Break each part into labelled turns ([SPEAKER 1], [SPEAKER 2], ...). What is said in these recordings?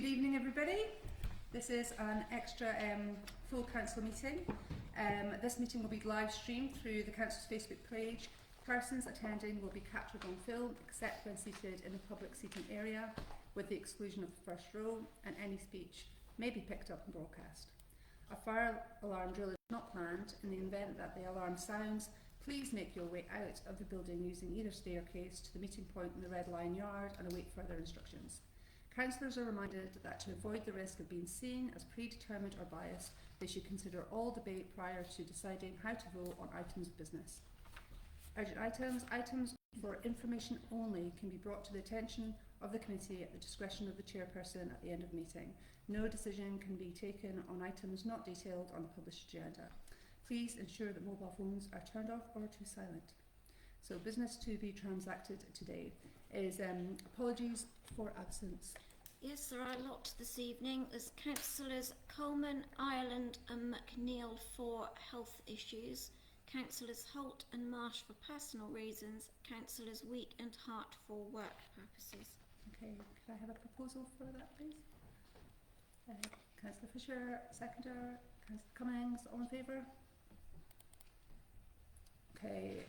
[SPEAKER 1] evening, everybody. This is an extra full council meeting. This meeting will be live streamed through the council's Facebook page. Persons attending will be captured on film, except when seated in the public seating area, with the exclusion of the first row, and any speech may be picked up and broadcast. A fire alarm drill is not planned. In the event that the alarm sounds, please make your way out of the building using either staircase to the meeting point in the Red Lion Yard and await further instructions. Councillors are reminded that to avoid the risk of being seen as predetermined or biased, they should consider all debate prior to deciding how to vote on items of business. Urgent items for information only can be brought to the attention of the committee at the discretion of the chairperson at the end of the meeting. No decision can be taken on items not detailed on the published agenda. Please ensure that mobile phones are turned off or to silent. So business to be transacted today is apologies for absence.
[SPEAKER 2] Yes, there are a lot this evening. There's Councillors Coleman, Ireland and McNeil for health issues, Councillors Holt and Marsh for personal reasons, Councillors Week and Hart for work purposes.
[SPEAKER 1] Okay, could I have a proposal for that, please? Councillor Fisher, seconder. Councillor Cummings, all in favour? Okay,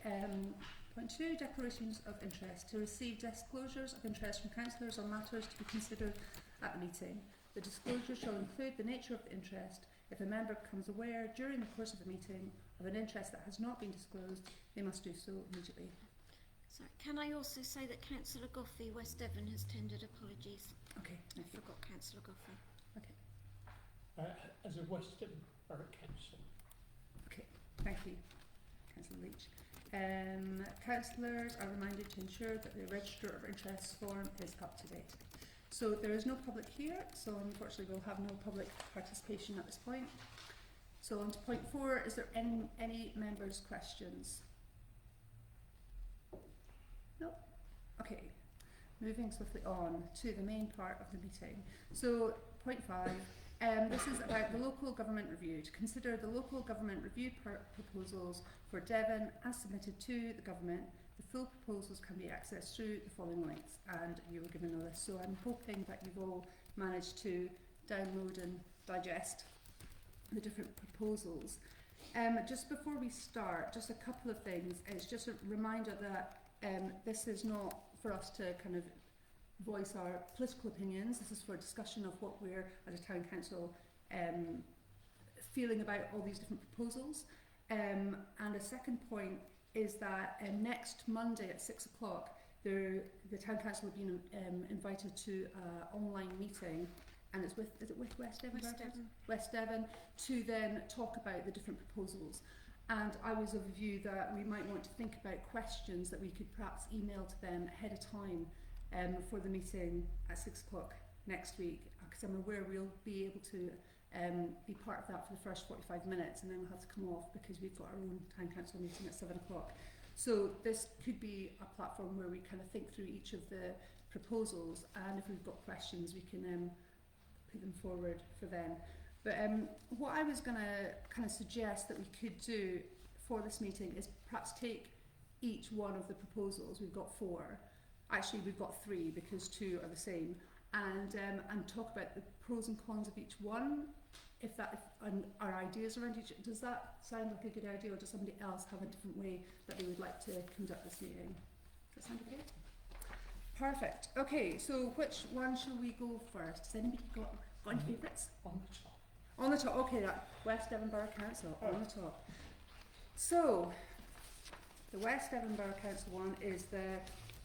[SPEAKER 1] point 2, declarations of interest. To receive disclosures of interest from councillors on matters to be considered at the meeting. The disclosure shall include the nature of the interest. If a member becomes aware during the course of the meeting of an interest that has not been disclosed, they must do so immediately.
[SPEAKER 2] So, can I also say that Councillor Goffey, West Devon, has tendered apologies?
[SPEAKER 1] Okay,
[SPEAKER 2] I forgot Councillor Goffey.
[SPEAKER 1] Okay.
[SPEAKER 3] As a West Devon Borough Council.
[SPEAKER 1] Okay, thank you, Councillor Leach. Councillors are reminded to ensure that the Register of Interests form is up to date. So there is no public here, so unfortunately we'll have no public participation at this point. So on to point 4, is there any members' questions? No? Okay, moving swiftly on to the main part of the meeting. So point 5, this is about the local government review. To consider the local government review proposals for Devon as submitted to the government. The full proposals can be accessed through the following links, and you were given a list. So I'm hoping that you've all managed to download and digest the different proposals. Just before we start, just a couple of things. It's just a reminder that this is not for us to kind of voice our political opinions. This is for a discussion of what we're, as a town council, feeling about all these different proposals. And a second point is that next Monday at 6 o'clock, the town council have been invited to an online meeting, and it's with, is it with West Devon?
[SPEAKER 2] West Devon.
[SPEAKER 1] West Devon, to then talk about the different proposals. And I was of the view that we might want to think about questions that we could perhaps email to them ahead of time for the meeting at 6 o'clock next week, because I'm aware we'll be able to be part of that for the first 45 minutes, and then we'll have to come off because we've got our own town council meeting at 7 o'clock. So this could be a platform where we kind of think through each of the proposals, and if we've got questions we can put them forward for them. But what I was going to kind of suggest that we could do for this meeting is perhaps take each one of the proposals. We've got 4. Actually, we've got 3 because 2 are the same, and talk about the pros and cons of each one. And our ideas around each. Does that sound like a good idea, or does somebody else have a different way that they would like to conduct this meeting? Does that sound okay? Perfect. Okay, so which one shall we go first? Has anybody got any favourites?
[SPEAKER 3] On the top.
[SPEAKER 1] On the top. Okay, that West Devon Borough Council on the top. So the West Devon Borough Council one is the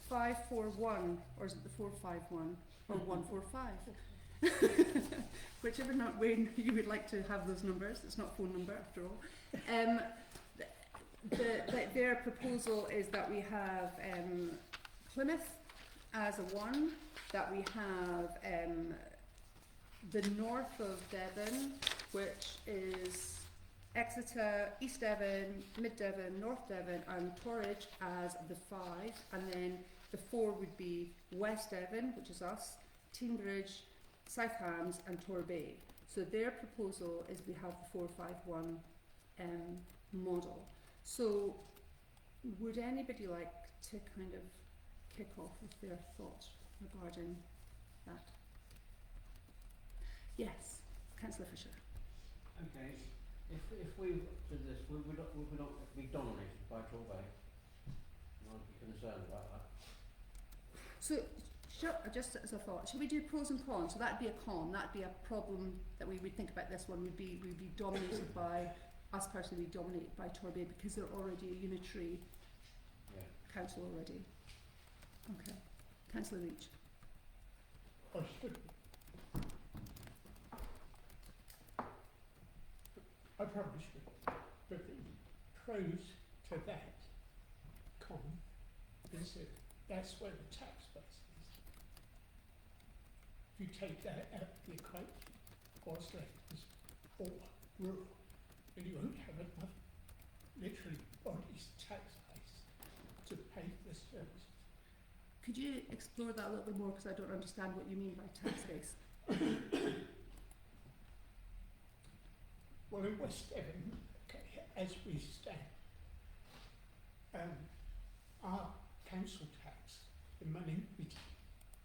[SPEAKER 1] 541, or is it the 451 or 145? Whichever way you would like to have those numbers. It's not a phone number after all. Their proposal is that we have Plymouth as a 1, that we have the north of Devon, which is Exeter, East Devon, Mid Devon, North Devon, and Torridge as the 5, and then the 4 would be West Devon, which is us, Teignbridge, South Hams, and Torbay. So their proposal is we have the 451 model. So would anybody like to kind of kick off with their thoughts regarding that? Councillor Fisher.
[SPEAKER 4] Okay, if we did this, would we not be dominated by Torbay? I'd be concerned about that.
[SPEAKER 1] So, just as a thought, should we do pros and cons? So that'd be a con, that'd be a problem that we would think about this one, would be dominated by, us personally dominated by Torbay because they're already a unitary council already. Okay. Councillor Leach.
[SPEAKER 3] I should. I probably should. But the pros to that con is that that's where the tax base is. If you take that out of the equation, what's left is all rural, and you won't have enough, literally, body's tax base to pay for the services.
[SPEAKER 1] Could you explore that a little bit more, because I don't understand what you mean by tax base?
[SPEAKER 3] Well, in West Devon, okay, as we stand, our council tax, the money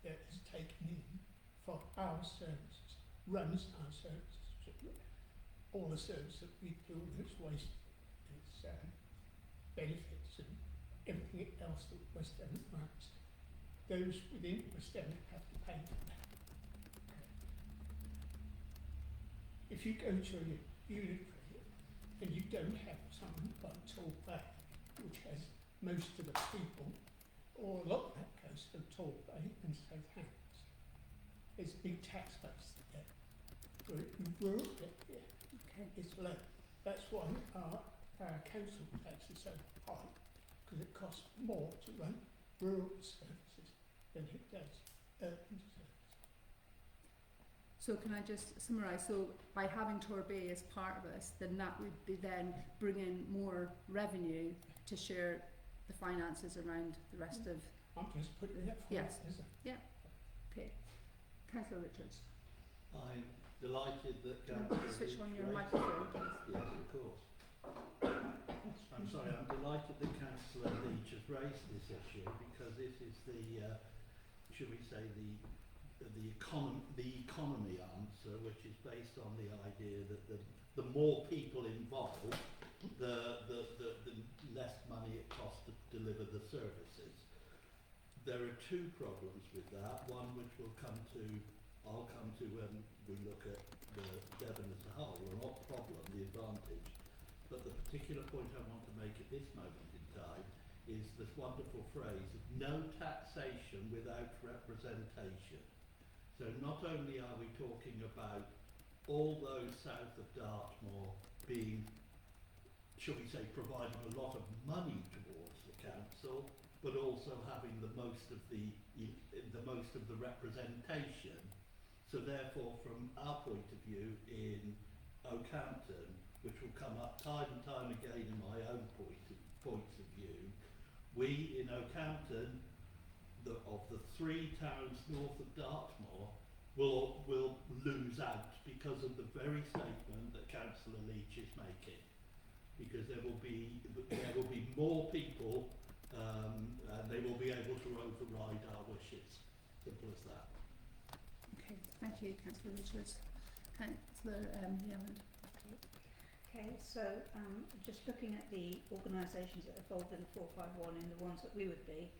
[SPEAKER 3] that is taken in for our services, runs our services, all the services that we do, its waste, its benefits and everything else that West Devon runs. Those within West Devon have to pay for that. If you go to a unitary and you don't have something like Torbay, which has most of the people, or a lot of that goes to Torbay and Southampton, there's a big tax base there. But in rural area, it's low. That's why our council tax is so high, because it costs more to run rural services than it does urban services.
[SPEAKER 1] So can I just summarise? So by having Torbay as part of this, then that would be then bring in more revenue to share the finances around the rest of.
[SPEAKER 3] I'm just putting it forward,
[SPEAKER 1] Yes.
[SPEAKER 3] isn't it?
[SPEAKER 1] Okay. Councillor Richards.
[SPEAKER 5] I'm delighted that
[SPEAKER 1] Can you switch on your microphone, please?
[SPEAKER 5] Yes, of course. I'm sorry, I'm delighted that Councillor Leach has raised this issue because this is the, should we say, the economy answer, which is based on the idea that the more people involved, the less money it costs to deliver the services. There are two problems with that. One which I'll come to when we look at the Devon as a whole, or not problem, the advantage. But the particular point I want to make at this moment in time is this wonderful phrase of no taxation without representation. So not only are we talking about all those south of Dartmoor being, shall we say, providing a lot of money towards the council, but also having the most of the representation. So therefore, from our point of view in Oakhampton, which will come up time and time again in my own points of view, we in Oakhampton, of the three towns north of Dartmoor, will lose out because of the very statement that Councillor Leach is making, because there will be more people, and they will be able to override our wishes. Simple as that.
[SPEAKER 1] Okay, thank you, Councillor Richards. Councillor Yelland.
[SPEAKER 6] Okay, so just looking at the organisations that are involved in the 451 and the ones that we would be,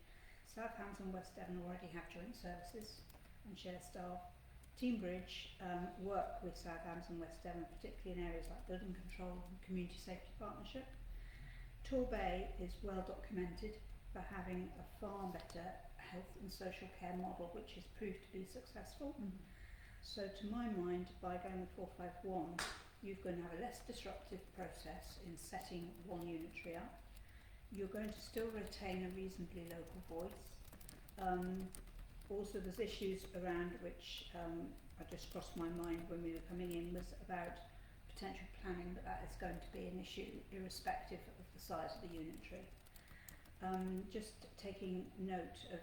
[SPEAKER 6] Southampton and West Devon already have joint services and share staff. Teambridge work with Southampton and West Devon, particularly in areas like building control and community safety partnership. Torbay is well documented for having a far better health and social care model, which has proved to be successful. So to my mind, by going with 451, you're going to have a less disruptive process in setting one unitary up. You're going to still retain a reasonably local voice. Also, there's issues around which I just crossed my mind when we were coming in, was about potential planning, but that is going to be an issue irrespective of the size of the unitary. Just taking note of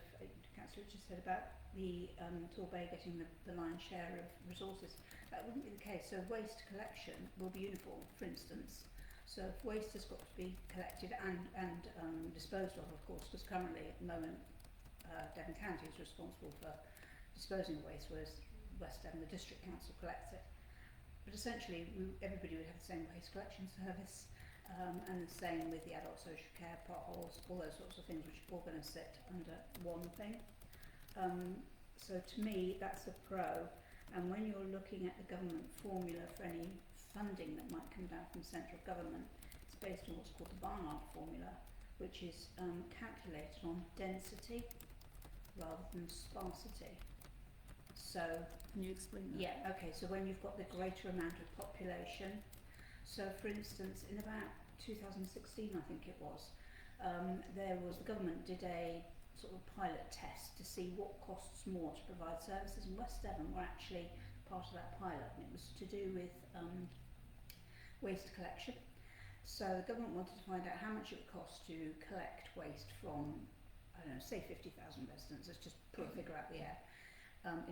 [SPEAKER 6] Councillor Richards said about the Torbay getting the lion's share of resources. That wouldn't be the case. So waste collection will be uniform, for instance. So if waste has got to be collected and disposed of course, because currently at the moment Devon County is responsible for disposing of waste, whereas West Devon, the District Council, collects it. but essentially everybody would have the same waste collection service, and the same with the adult social care, potholes, all those sorts of things, which are all going to sit under one thing. So to me, that's a pro. And when you're looking at the government formula for any funding that might come down from central government, it's based on what's called the Barnard formula, which is calculated on density rather than sparsity. So,
[SPEAKER 1] Can you explain that?
[SPEAKER 6] yeah, okay, so when you've got the greater amount of population, so for instance, in about 2016, I think it was, the government did a sort of pilot test to see what costs more to provide services, and West Devon were actually part of that pilot, and it was to do with waste collection. So the government wanted to find out how much it would cost to collect waste from, I don't know, say 50,000 residents, let's just put a figure out the air,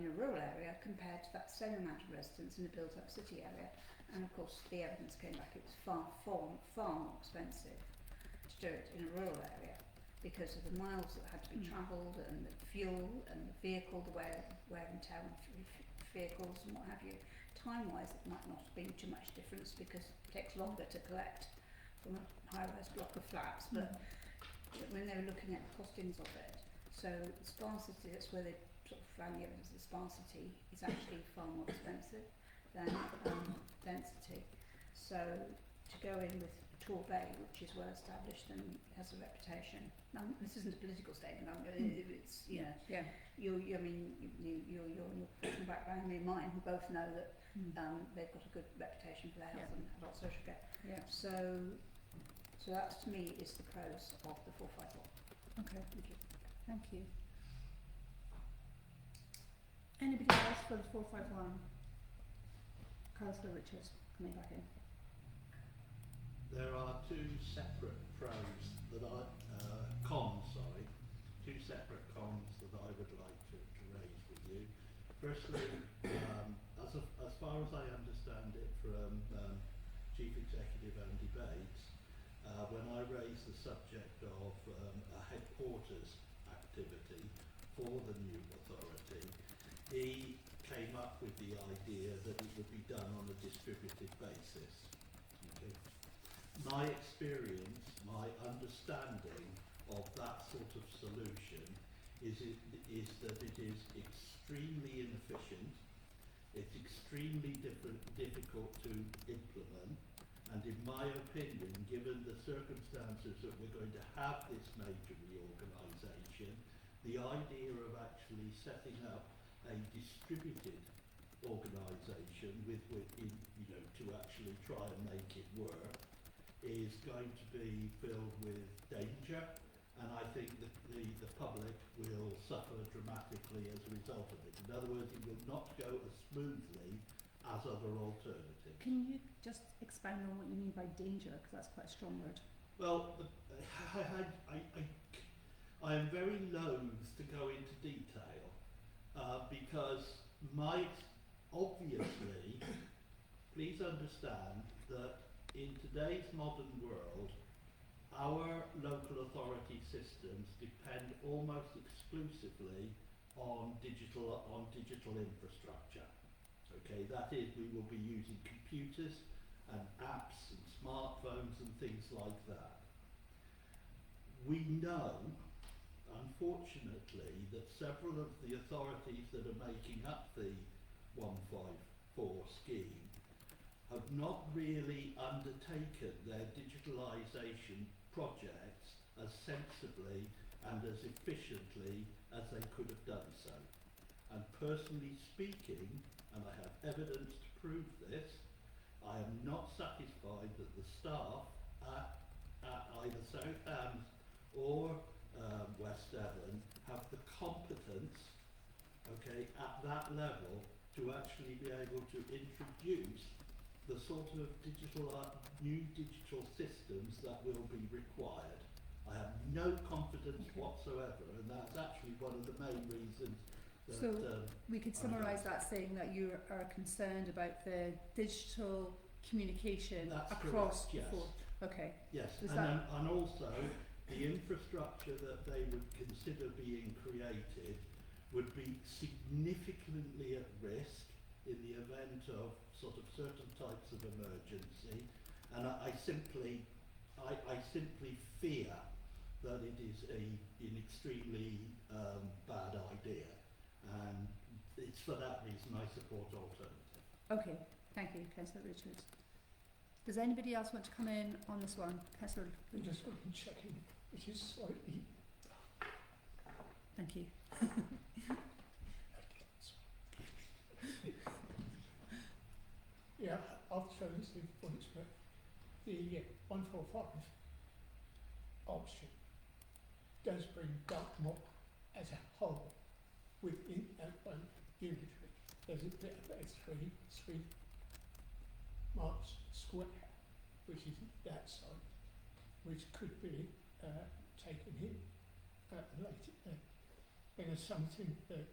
[SPEAKER 6] in a rural area compared to that same amount of residents in a built-up city area. And of course the evidence came back, it was far more expensive to do it in a rural area because of the miles that had to be travelled and the fuel and the vehicle, the wear and tear on vehicles and what have you. Time-wise it might not have been too much difference because it takes longer to collect from a high-rise block of flats, but when they were looking at the costings of it, so sparsity, that's where they sort of found the evidence that sparsity is actually far more expensive than density. So to go in with Torbay, which is well established and has a reputation. Now, this isn't a political statement. It's you know,
[SPEAKER 1] Yeah.
[SPEAKER 6] your professional background and mine, we both know that they've got a good reputation for their health and adult social care.
[SPEAKER 1] Yeah.
[SPEAKER 6] So that to me is the pros of the 451.
[SPEAKER 1] Okay.
[SPEAKER 6] Thank you.
[SPEAKER 1] Thank you. Anybody else for the 451? Councillor Richards coming back in.
[SPEAKER 5] There are two separate cons that I would like to raise with you. Firstly, as far as I understand it from Chief Executive Andy Bates, when I raised the subject of a headquarters activity for the new authority, he came up with the idea that it would be done on a distributed basis. Okay. My experience, my understanding of that sort of solution is that it is extremely inefficient, it's extremely difficult to implement, and in my opinion, given the circumstances that we're going to have this major reorganisation, the idea of actually setting up a distributed organisation to actually try and make it work is going to be filled with danger, and I think that the public will suffer dramatically as a result of it. In other words, it will not go as smoothly as other alternatives.
[SPEAKER 1] Can you just expand on what you mean by danger, because that's quite a strong word.
[SPEAKER 5] Well, I am very loath to go into detail because obviously, please understand that in today's modern world, our local authority systems depend almost exclusively on digital infrastructure. Okay, that is, we will be using computers and apps and smartphones and things like that. We know, unfortunately, that several of the authorities that are making up the 154 scheme have not really undertaken their digitalisation projects as sensibly and as efficiently as they could have done so. And personally speaking, and I have evidence to prove this, I am not satisfied that the staff at either South Hams or West Devon have the competence, okay, at that level to actually be able to introduce the sort of new digital systems that will be required. I have no confidence whatsoever, and that's actually one of the main reasons that,
[SPEAKER 1] So we could summarise that saying that you are concerned about the digital communication
[SPEAKER 5] That's
[SPEAKER 1] across
[SPEAKER 5] correct, yes.
[SPEAKER 1] the four. Okay.
[SPEAKER 5] yes,
[SPEAKER 1] Is
[SPEAKER 5] and also the infrastructure that they would consider being created would be significantly at risk in the event of sort of certain types of emergency, and I simply fear that it is an extremely bad idea, and it's for that reason I support alternative.
[SPEAKER 1] Okay, thank you, Councillor Richards. Does anybody else want to come in on this one? Councillor
[SPEAKER 3] I'm just looking, checking, which is slightly.
[SPEAKER 1] Thank you.
[SPEAKER 3] Yeah, alternative points, but the 145 option does bring Dartmoor as a whole within that one unitary. There's a bit of a three miles square, which is that side, which could be taken in at a later date. And it's something that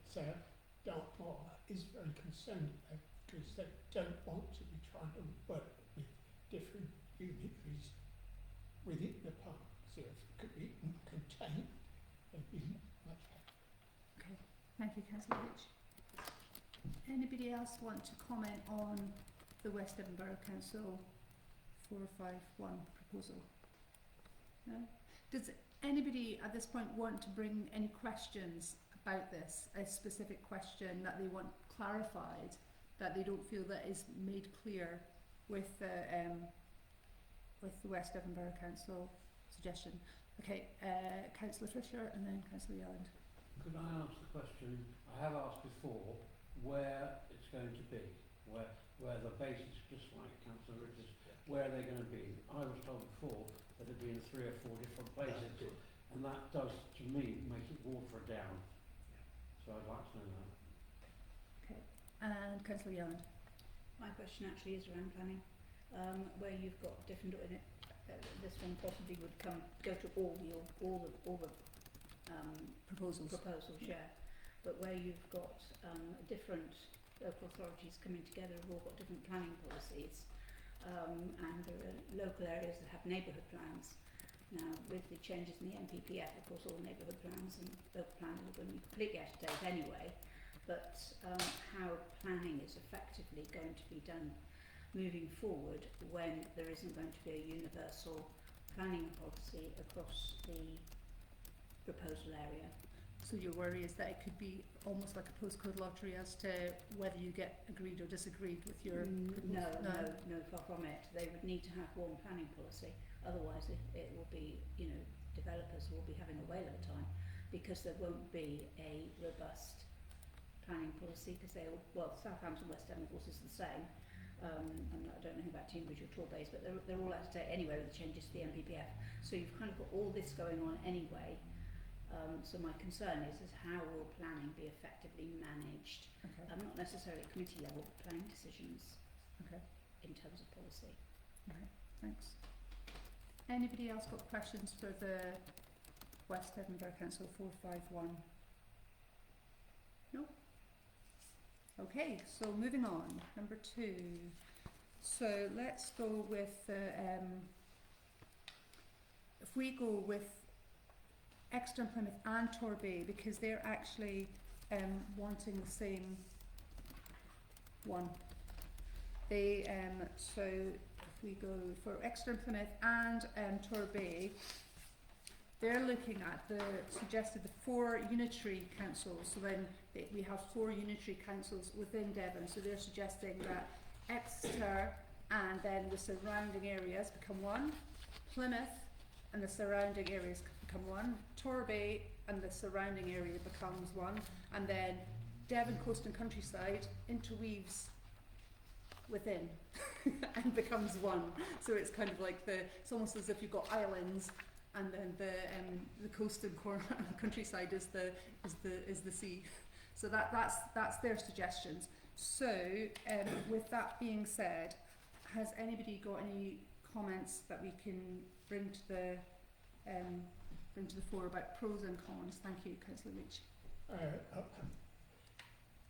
[SPEAKER 3] Dartmoor is very concerned about, because they don't want to be trying to work with different unitaries within the park. So if it could be contained, they'd be much happier.
[SPEAKER 1] Okay, thank you, Councillor Rich. Anybody else want to comment on the West Edinburgh Council 451 proposal? No? Does anybody at this point want to bring any questions about this, a specific question that they want clarified, that they don't feel that is made clear with the West Edinburgh Council suggestion? Okay, Councillor Fisher and then Councillor Yelland.
[SPEAKER 4] Could I ask the question, I have asked before, where it's going to be, where the base is, just like Councillor Richards, where are they going to be? I was told before that it'd be in 3 or 4 different places, and that does, to me, make it water down. So I'd like to know that.
[SPEAKER 1] Okay, and Councillor Yelland.
[SPEAKER 6] My question actually is around planning, where you've got different. This one possibly would go to all the
[SPEAKER 1] Proposals.
[SPEAKER 6] yeah. But where you've got different local authorities coming together, have all got different planning policies, and there are local areas that have neighbourhood plans. Now, with the changes in the NPPF, of course, all neighbourhood plans and local plans are going to be completely out of date anyway. But how planning is effectively going to be done moving forward when there isn't going to be a universal planning policy across the proposal area.
[SPEAKER 1] So your worry is that it could be almost like a postcode lottery as to whether you get agreed or disagreed with your proposal?
[SPEAKER 6] No, far from it. They would need to have one planning policy. Otherwise, it will be, developers will be having a whale of a time, because there won't be a robust planning policy, because Southampton, West Devon, of course, is the same. And I don't know about Tunbridge or Torbay, but they're all out of date anyway with the changes to the NPPF. So you've kind of got all this going on anyway. So my concern is how will planning be effectively managed?
[SPEAKER 1] Okay.
[SPEAKER 6] Not necessarily at committee level, but planning decisions
[SPEAKER 1] Okay.
[SPEAKER 6] in terms of policy.
[SPEAKER 1] Okay. Thanks. Anybody else got questions for the West Edinburgh Council 451? No? Okay, so moving on. Number 2. So let's go with if we go with Exeter and Plymouth and Torbay, because they're actually wanting the same one. They so if we go for Exeter and Plymouth and Torbay, they're looking at suggested the 4 unitary councils. So then we have 4 unitary councils within Devon. So they're suggesting that Exeter and then the surrounding areas become one, Plymouth and the surrounding areas become one, Torbay and the surrounding area becomes one, and then Devon Coast and Countryside interweaves within and becomes one. So it's kind of like it's almost as if you've got islands, and then the coast and countryside is the sea. So that's their suggestions. So with that being said, has anybody got any comments that we can bring to the fore about pros and cons? Thank you, Councillor Leach.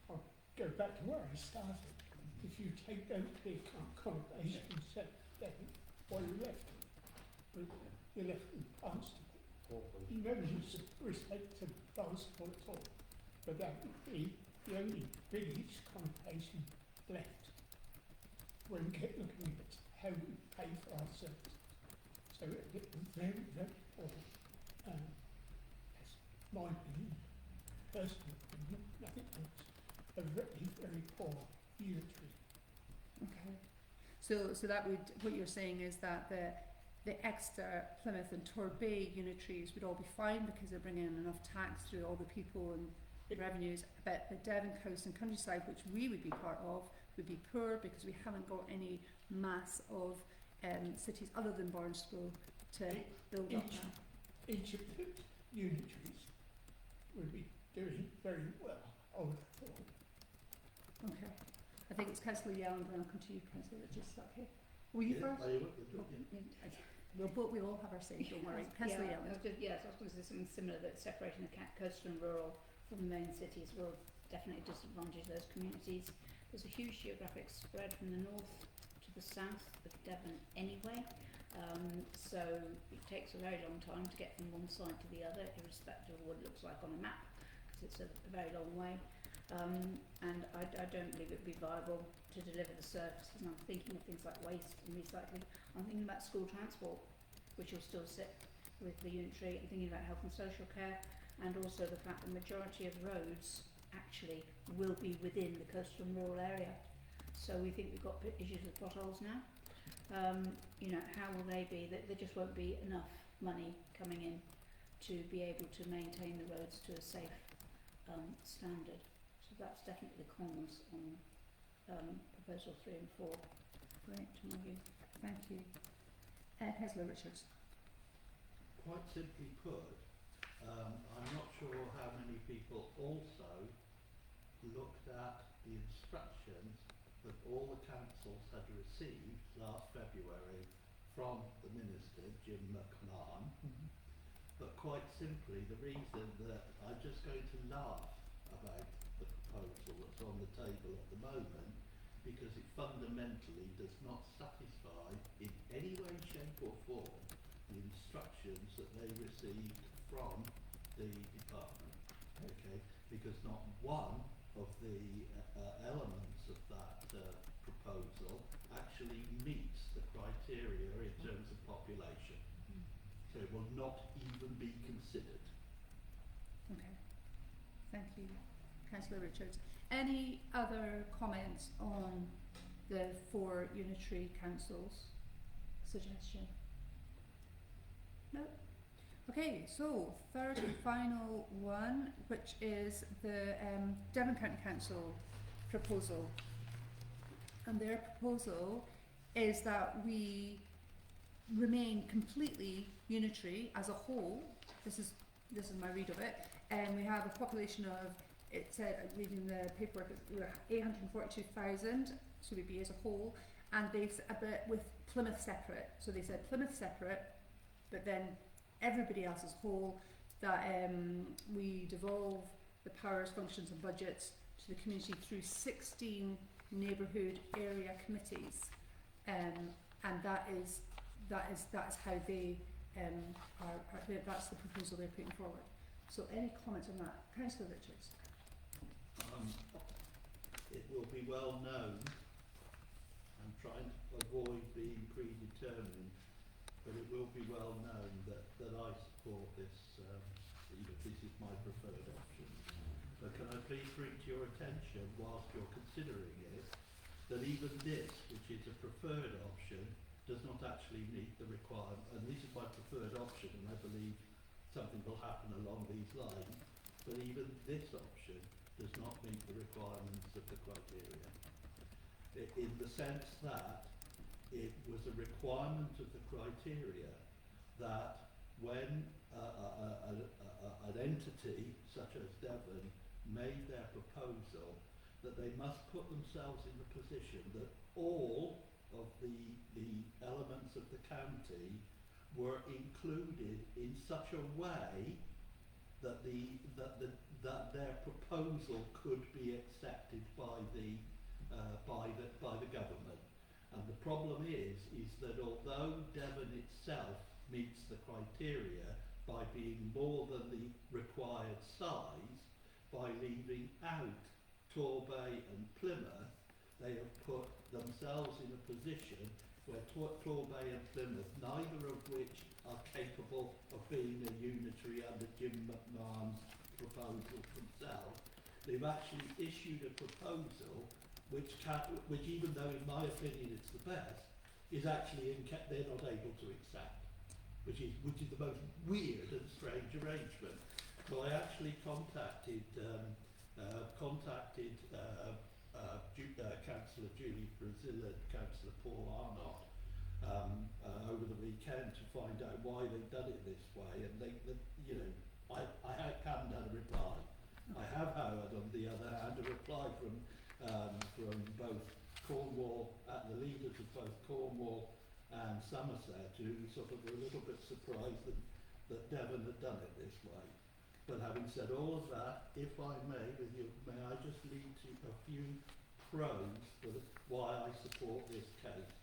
[SPEAKER 3] I'll go back to where I started. If you take those big connotations, then what are you left with? You're left with Barnstaple. No respect to Barnstaple at all. But that would be the only village connotation left. when we kept looking at how we pay for our services. So it was very, very poor. That's my opinion, personal opinion. Nothing else. A very, very poor unitary.
[SPEAKER 1] Okay. So that would, what you're saying is that the Exeter, Plymouth and Torbay unitaries would all be fine because they're bringing in enough tax through all the people and revenues, but the Devon Coast and Countryside, which we would be part of, would be poor because we haven't got any mass of cities other than Barnstable to build up now.
[SPEAKER 3] Each of those unitaries would be doing very well, I would have thought.
[SPEAKER 1] Okay. I think it's Councillor Young, then I'll come to you, Councillor Richards. Is that okay? Were you first? We all have our say, don't worry. Councillor Young.
[SPEAKER 6] I was going to say something similar, that separating the coastal and rural from the main cities will definitely disadvantage those communities. There's a huge geographic spread from the north to the south of Devon anyway, so it takes a very long time to get from one side to the other, irrespective of what it looks like on a map, because it's a very long way. And I don't believe it would be viable to deliver the services. And I'm thinking of things like waste and recycling. I'm thinking about school transport, which will still sit with the unitary. I'm thinking about health and social care, and also the fact the majority of roads actually will be within the coastal and rural area. So we think we've got issues with potholes now. You know, how will they be? There just won't be enough money coming in to be able to maintain the roads to a safe standard. So that's definitely the cons on proposal 3 and 4.
[SPEAKER 1] Great.
[SPEAKER 6] To my view.
[SPEAKER 1] Thank you. Councillor Richards.
[SPEAKER 5] Quite simply put, I'm not sure how many people also looked at the instructions that all the councils had received last February from the Minister, Jim McMahon. But quite simply, the reason that I'm just going to laugh about the proposal that's on the table at the moment, because it fundamentally does not satisfy in any way, shape or form the instructions that they received from the department. Okay, because not one of the elements of that proposal actually meets the criteria in terms of population. So it will not even be considered.
[SPEAKER 1] Okay. Thank you, Councillor Richards. Any other comments on the 4 unitary councils suggestion? No? Okay, so third and final one, which is the Devon County Council proposal. And their proposal is that we remain completely unitary as a whole. This is my read of it. And we have a population of, it said, reading the paperwork, 842,000, so we'd be as a whole, and they've with Plymouth separate. So they said Plymouth separate, but then everybody else as whole, that we devolve the powers, functions and budgets to the community through 16 neighbourhood area committees, and that's how they that's the proposal they're putting forward. So any comments on that? Councillor Richards.
[SPEAKER 5] It will be well known, I'm trying to avoid being predetermined, but it will be well known that I support this, this is my preferred option. But can I please bring to your attention, whilst you're considering it, that even this, which is a preferred option, does not actually meet the requirement, and this is my preferred option, and I believe something will happen along these lines, but even this option does not meet the requirements of the criteria. In the sense that it was a requirement of the criteria that when an entity such as Devon made their proposal, that they must put themselves in the position that all of the elements of the county were included in such a way that their proposal could be accepted by the government. And the problem is that although Devon itself meets the criteria by being more than the required size, by leaving out Torbay and Plymouth, they have put themselves in a position where Torbay and Plymouth, neither of which are capable of being a unitary under Jim McMahon's proposal themselves, they've actually issued a proposal which even though in my opinion it's the best, is actually they're not able to accept, which is the most weird and strange arrangement. So I actually contacted Councillor Julie Brazil and Councillor Paul Arnott over the weekend to find out why they've done it this way, and I haven't had a reply. I have, however, on the other hand, a reply from both Cornwall, the leaders of both Cornwall and Somerset, who sort of were a little bit surprised that Devon had done it this way. But having said all of that, if I may, may I just lead to a few pros for why I support this case.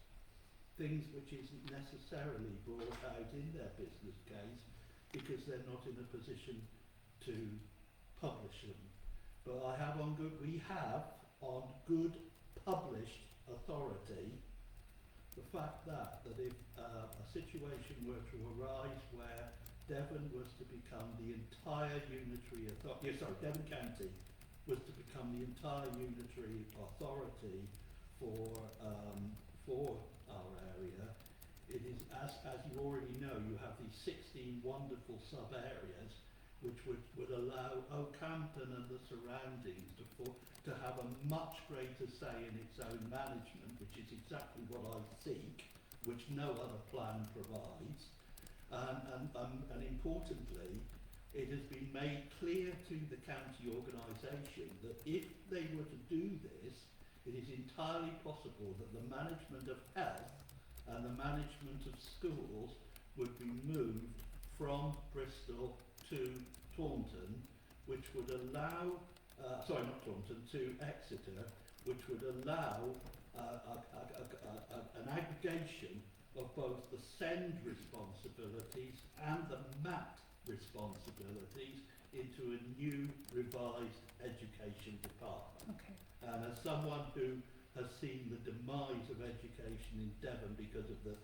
[SPEAKER 5] Things which isn't necessarily brought out in their business case because they're not in a position to publish them. But we have on good published authority the fact that if a situation were to arise where Devon was to become the entire unitary authority, Devon County was to become the entire unitary authority for our area, it is, as you already know, you have these 16 wonderful sub-areas which would allow Oakhampton and the surroundings to have a much greater say in its own management, which is exactly what I seek, which no other plan provides. And importantly, it has been made clear to the county organisation that if they were to do this, it is entirely possible that the management of health and the management of schools would be moved from Bristol to Taunton, which would allow, to Exeter, which would allow an aggregation of both the SEND responsibilities and the MAT responsibilities into a new revised education department.
[SPEAKER 1] Okay.
[SPEAKER 5] And as someone who has seen the demise of education in Devon because of the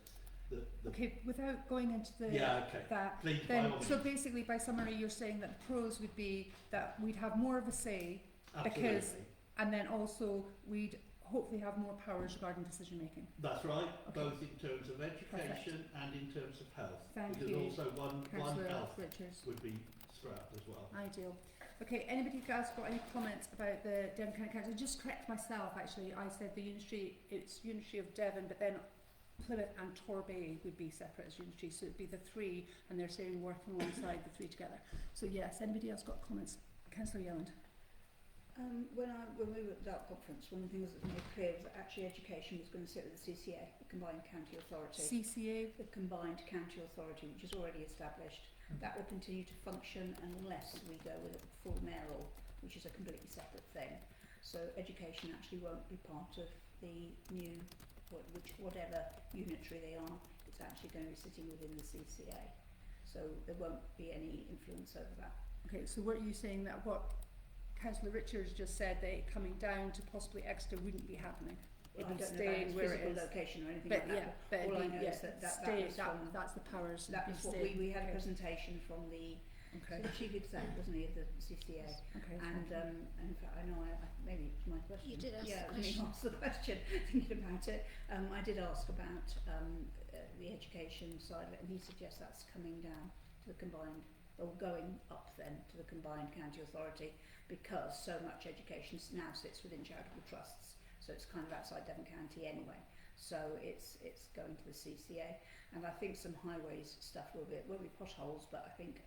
[SPEAKER 1] Okay, without going into the that,
[SPEAKER 5] Please,
[SPEAKER 1] then so basically by summary you're saying that the pros would be that we'd have more of a say, because, and then also we'd hopefully have more powers regarding decision making.
[SPEAKER 5] That's right,
[SPEAKER 1] Okay.
[SPEAKER 5] both in terms of education and in terms of health.
[SPEAKER 1] Thank
[SPEAKER 5] because
[SPEAKER 1] you,
[SPEAKER 5] also one health
[SPEAKER 1] Richards.
[SPEAKER 5] would be scrapped as well.
[SPEAKER 1] Ideal. Okay, anybody else got any comments about the Devon County Council? Just correct myself actually, I said it's unitary of Devon, but then Plymouth and Torbay would be separate as unitary, so it'd be the three, and they're saying working alongside the three together. So yes, anybody else got comments? Councillor Yelland.
[SPEAKER 6] When we were at that conference, one of the things that was made clear was that actually education was going to sit with the CCA, the Combined County Authority.
[SPEAKER 1] CCA?
[SPEAKER 6] The Combined County Authority, which is already established. That will continue to function unless we go with a full mayoral, which is a completely separate thing. So education actually won't be part of the new, whatever unitary they are, it's actually going to be sitting within the CCA. So there won't be any influence over that.
[SPEAKER 1] Okay, so were you saying that what Councillor Richards just said, that it coming down to possibly Exeter wouldn't be happening? It
[SPEAKER 6] Well, I
[SPEAKER 1] would
[SPEAKER 6] don't know
[SPEAKER 1] stay
[SPEAKER 6] about its
[SPEAKER 1] where it
[SPEAKER 6] physical
[SPEAKER 1] is.
[SPEAKER 6] location or anything
[SPEAKER 1] But
[SPEAKER 6] like that.
[SPEAKER 1] but
[SPEAKER 6] All I
[SPEAKER 1] it'd be-
[SPEAKER 6] know is that
[SPEAKER 1] stay,
[SPEAKER 6] was from,
[SPEAKER 1] that's the powers.
[SPEAKER 6] that
[SPEAKER 1] would
[SPEAKER 6] was what
[SPEAKER 1] stay.
[SPEAKER 6] we had a
[SPEAKER 1] Okay.
[SPEAKER 6] presentation from the
[SPEAKER 1] Okay.
[SPEAKER 6] chief exec, wasn't he, of the CCA.
[SPEAKER 1] Okay.
[SPEAKER 6] And in fact, I know maybe it's my question.
[SPEAKER 2] You did ask
[SPEAKER 6] yeah,
[SPEAKER 2] the
[SPEAKER 6] let me
[SPEAKER 2] question.
[SPEAKER 6] ask the question. Thinking about it, I did ask about the education side of it, and he suggests that's coming down to the combined, or going up then to the Combined County Authority, because so much education now sits within charitable trusts, so it's kind of outside Devon County anyway. So it's going to the CCA, and I think some highways stuff will be potholes, but I think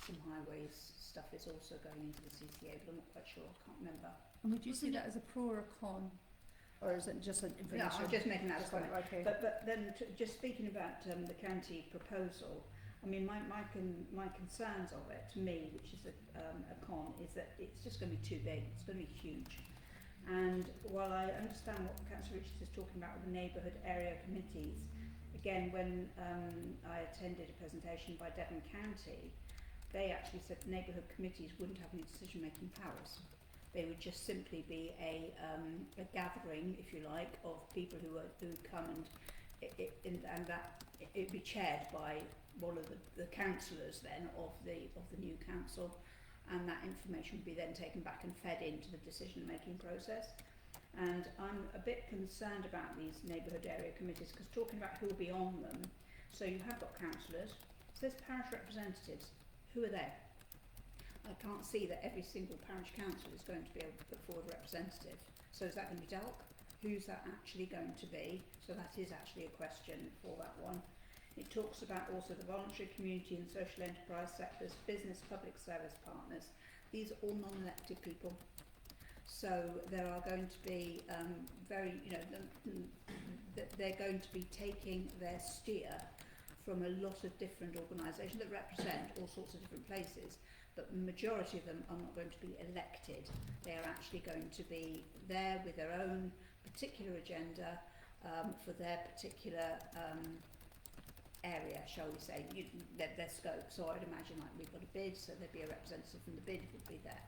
[SPEAKER 6] some highways stuff is also going into the CCA, but I'm not quite sure. I can't remember.
[SPEAKER 1] And would you see
[SPEAKER 2] Wasn't
[SPEAKER 1] that as a pro or a con? Or is it just an
[SPEAKER 6] No,
[SPEAKER 1] information?
[SPEAKER 6] I'm just making that as a comment.
[SPEAKER 1] Okay.
[SPEAKER 6] But then just speaking about the county proposal, I mean my concerns of it, to me, which is a con, is that it's just going to be too big. It's going to be huge. And while I understand what Councillor Richards is talking about with the neighbourhood area committees, again, when I attended a presentation by Devon County, they actually said neighbourhood committees wouldn't have any decision-making powers They would just simply be a gathering, if you like, of people who come and that it'd be chaired by one of the councillors then of the new council, and that information would be then taken back and fed into the decision making process. And I'm a bit concerned about these neighbourhood area committees, because talking about who will be on them, so you have got councillors, so there's parish representatives. Who are they? I can't see that every single parish council is going to be able to put forward a representative. So is that going to be DELC? Who's that actually going to be? So that is actually a question for that one. It talks about also the voluntary, community and social enterprise sectors, business, public service partners. These are all non-elected people. So there are going to be they're going to be taking their steer from a lot of different organisations that represent all sorts of different places, but the majority of them are not going to be elected. They are actually going to be there with their own particular agenda for their particular area, shall we say, their scope. So I'd imagine like we've got a bid, so there'd be a representative from the bid would be there.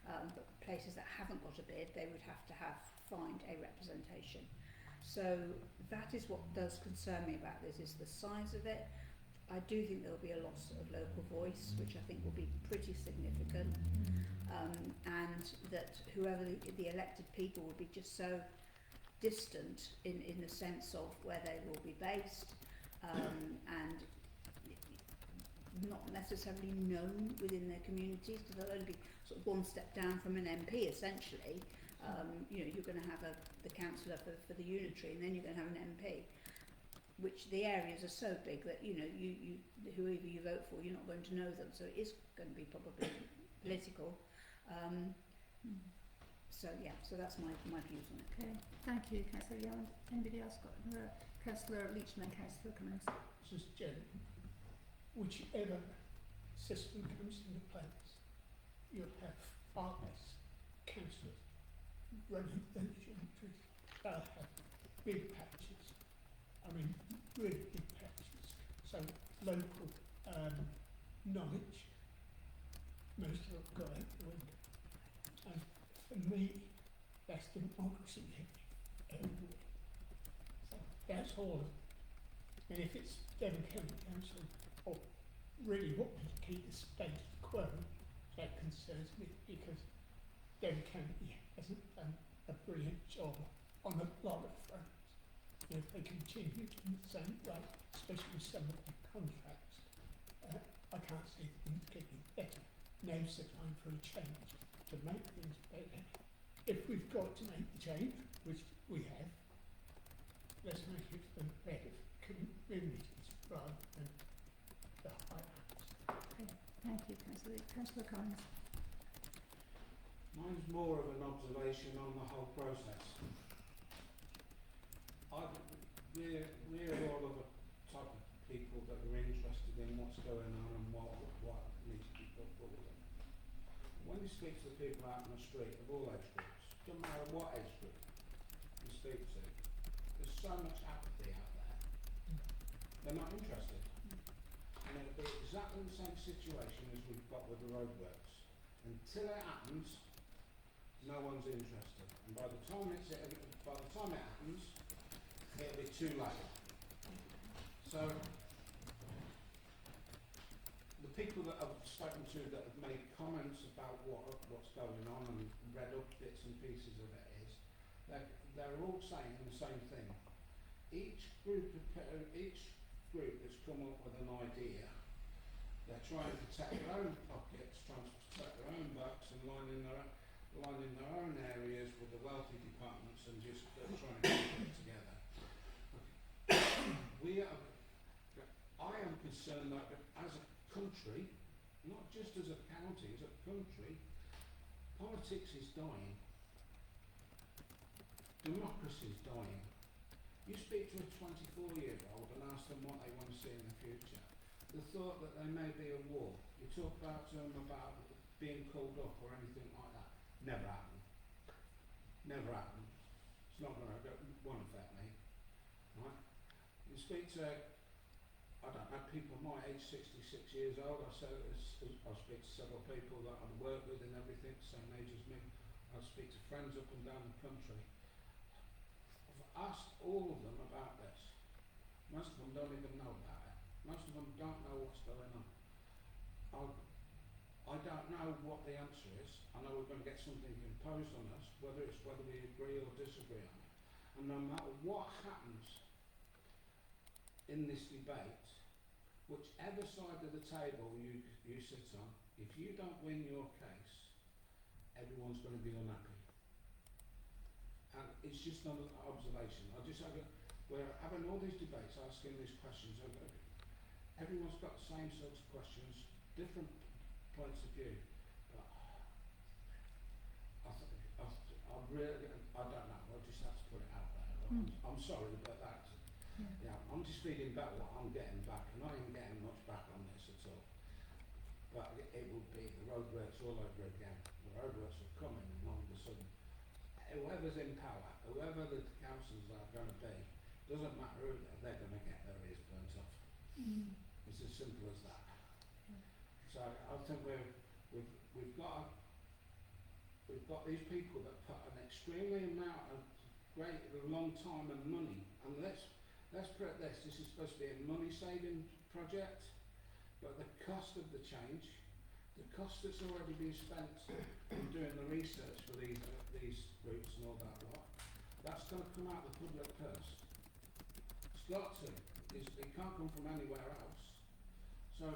[SPEAKER 6] But places that haven't got a bid, they would have to find a representation. So that is what does concern me about this, is the size of it. I do think there will be a loss of local voice, which I think will be pretty significant, and that whoever the elected people will be just so distant in the sense of where they will be based, and not necessarily known within their communities, because they'll only be sort of one step down from an MP essentially. You're going to have the councillor for the unitary, and then you're going to have an MP, which the areas are so big that you whoever you vote for, you're not going to know them, so it is going to be probably political. So that's my views on it.
[SPEAKER 1] Okay, thank you, Councillor Yelland. Anybody else got Councillor Leach and then Councillor Cummings?
[SPEAKER 3] Just generally, whichever system comes into place, you'll have far less councillors running those unitaries. They'll have big patches. I mean, really big patches. So local knowledge, most of it got out the window. And for me, that's democracy everywhere. So that's all. And if it's Devon County Council or really wanting to keep the status quo, that concerns me, because Devon County hasn't done a brilliant job on a lot of fronts. And if they continue in the same way, especially with some of the contracts, I can't see things getting better. Now's the time for a change, to make things better. If we've got to make the change, which we have, let's make it for the better communities rather than the higher ups.
[SPEAKER 1] Okay, thank you, Councillor Cummings.
[SPEAKER 4] Mine's more of an observation on the whole process. We're all of a type of people that are interested in what's going on and what needs to be put forward. When you speak to the people out on the street of all age groups, no matter what age group you speak to, there's so much apathy out there. They're not interested. And it'll be exactly the same situation as we've got with the roadworks. Until it happens, no one's interested. And by the time it happens, it'll be too late. So the people that I've spoken to that have made comments about what's going on and read up bits and pieces of it is, they're all saying the same thing. Each group has come up with an idea. They're trying to protect their own pockets, trying to protect their own bucks, and lining their own areas with the wealthy departments, and just trying to keep it together. I am concerned that as a country, not just as a county, as a country, politics is dying. Democracy is dying. You speak to a 24-year-old and ask them what they want to see in the future. The thought that there may be a war. You talk about them about being called up or anything like that. Never happen. Never happen. It's not going to won't affect me. Right? You speak to, I don't know, people my age, 66 years old. I speak to several people that I work with and everything, same age as me,
[SPEAKER 7] I speak to friends up and down the country. I've asked all of them about this. Most of them don't even know about it. Most of them don't know what's going on. I don't know what the answer is. I know we're going to get something imposed on us, whether we agree or disagree on it. And no matter what happens in this debate, whichever side of the table you sit on, if you don't win your case, everyone's going to be unhappy. And it's just an observation. We're having all these debates, asking these questions. Everyone's got the same sorts of questions, different points of view. But I don't know. I just have to put it out there. I'm sorry, but that's, yeah, I'm just feeling back what I'm getting back, and I ain't getting much back on this at all. But it will be the roadworks all over again. The roadworks will come in, and all of a sudden, whoever's in power, whoever the councils are going to be, doesn't matter who they're going to get their ears burnt off. It's as simple as that. So I think we've got these people that put an extremely amount of long time and money, and let's put it this is supposed to be a money saving project, but the cost of the change, the cost that's already been spent in doing the research for these routes and all that lot, that's going to come out of the public purse. It's got to. It can't come from anywhere else. So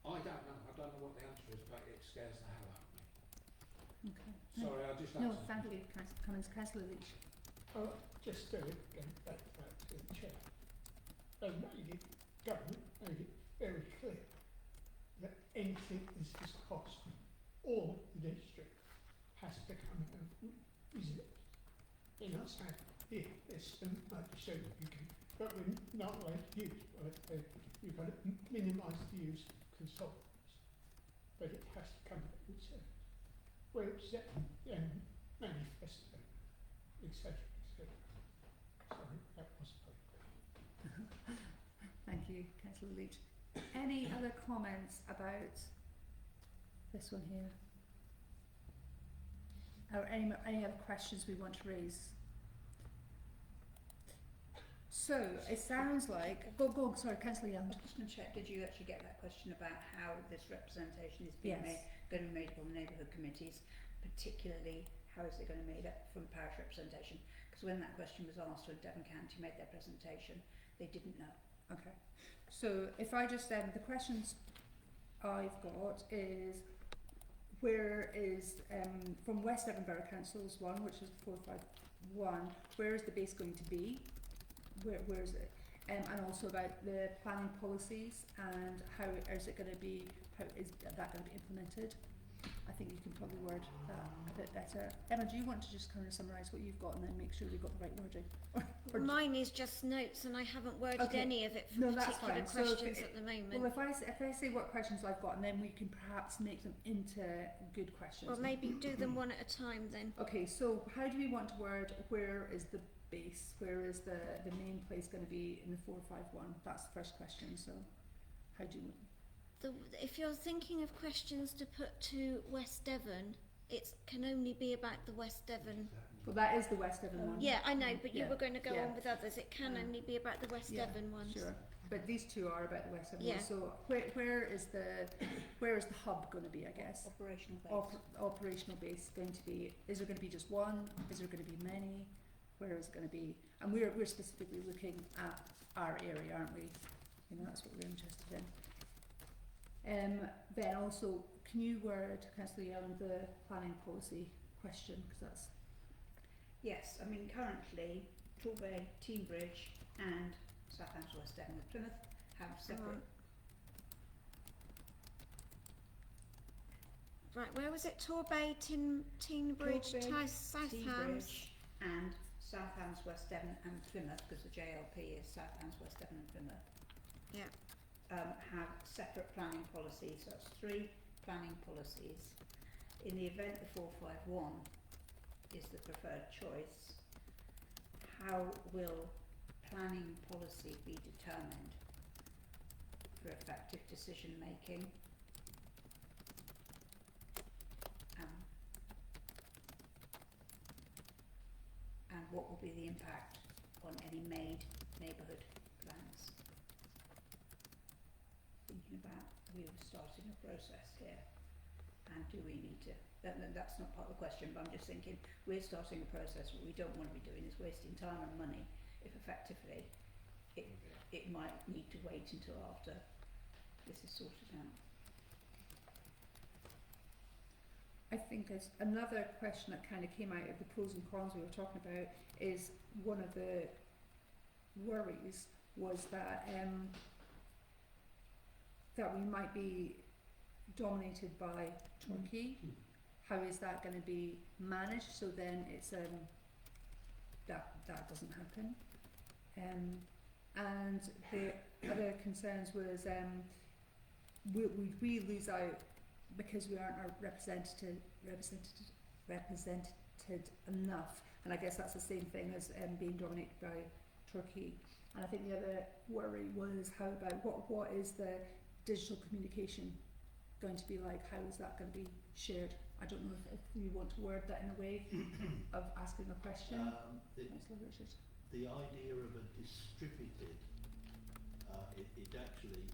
[SPEAKER 7] I don't know. I don't know what the answer is, but it scares the hell out of me.
[SPEAKER 1] Okay.
[SPEAKER 7] Sorry, I just
[SPEAKER 1] No,
[SPEAKER 7] answered.
[SPEAKER 1] thank you, Councillor Leach.
[SPEAKER 3] Oh, just to go back to the chair. Government made it very clear that anything this is cost, all the district has to come out of reserves. They're not saying, here, there's some money to show that you can, but we're not allowed to use. Well, you've got to minimise the use of consultants, but it has to come out of reserves. Well, it's manifesto, etc., etc. Sorry, that wasn't very good.
[SPEAKER 1] Thank you, Councillor Leach. Any other comments about this one here? Or any other questions we want to raise? So, it sounds like... Go on, sorry, Councillor Young.
[SPEAKER 6] I was just going to check, did you actually get that question about how this representation is being
[SPEAKER 1] Yes.
[SPEAKER 6] going to be made from neighbourhood committees, particularly how is it going to be made up from parish representation? Because when that question was asked when Devon County made their presentation, they didn't know.
[SPEAKER 1] Okay. So, if I just... the questions I've got is... Where is... from West Devon Borough Council's one, which is 451, where is the base going to be? Where is it? And also about the planning policies and how is it going to be, how is that going to be implemented? I think you can probably word that a bit better. Emma, do you want to just kind of summarise what you've got and then make sure we've got the right wording?
[SPEAKER 2] Mine is just notes, and I haven't worded
[SPEAKER 1] Okay.
[SPEAKER 2] any of it for
[SPEAKER 1] No, that's
[SPEAKER 2] particular
[SPEAKER 1] fine. So
[SPEAKER 2] questions at the moment.
[SPEAKER 1] Well, if I say what questions I've got, and then we can perhaps make them into good questions.
[SPEAKER 2] Well, maybe do them one at a time then.
[SPEAKER 1] Okay, so how do we want to word where is the base? Where is the main place going to be in the 451? That's the first question. So how do you...
[SPEAKER 2] If you're thinking of questions to put to West Devon, it can only be about the West Devon.
[SPEAKER 1] Well, that is the West Devon one.
[SPEAKER 2] Yeah, I know, but you
[SPEAKER 1] Yeah.
[SPEAKER 2] were going to go
[SPEAKER 1] Yeah.
[SPEAKER 2] on with others. It can only be about the West
[SPEAKER 1] Yeah,
[SPEAKER 2] Devon ones.
[SPEAKER 1] Sure, but these two are about the West Devon
[SPEAKER 2] Yeah.
[SPEAKER 1] one. So where is the hub going to be? I guess
[SPEAKER 6] Operational base.
[SPEAKER 1] Operational base going to be. Is there going to be just one? Is there going to be many? Where is it going to be? And we're specifically looking at our area, aren't we? You know, that's what we're interested in. Then also, can you word, Councillor Yellen, the planning policy question? Because that's...
[SPEAKER 6] Yes, I mean currently Torbay, Teignbridge and Southampton, West Devon and Plymouth have separate...
[SPEAKER 2] Right, where was it? Torbay, Teignbridge,
[SPEAKER 6] Torbay,
[SPEAKER 2] Southams.
[SPEAKER 6] Teignbridge and Southampton, West Devon and Plymouth, because the JLP is Southampton, West Devon and Plymouth.
[SPEAKER 2] Yeah.
[SPEAKER 6] Have separate planning policies. So that's 3 planning policies. In the event the 451 is the preferred choice, how will planning policy be determined for effective decision making? what will be the impact on any made neighbourhood plans. Thinking about we were starting a process here, and do we need to? That's not part of the question, but I'm just thinking we're starting a process. What we don't want to be doing is wasting time and money if effectively it might need to wait until after this is sorted out.
[SPEAKER 1] I think there's another question that kind of came out of the pros and cons we were talking about is one of the worries was that that we might be dominated by Turkey. How is that going to be managed? So then it's that doesn't happen. And the other concerns was would we lose out because we aren't represented enough? And I guess that's the same thing as being dominated by Turkey. And I think the other worry was how about what is the digital communication going to be like? How is that going to be shared? I don't know if you want to word that in a way of asking a question. Councillor Richard.
[SPEAKER 5] The idea of a distributed, it actually,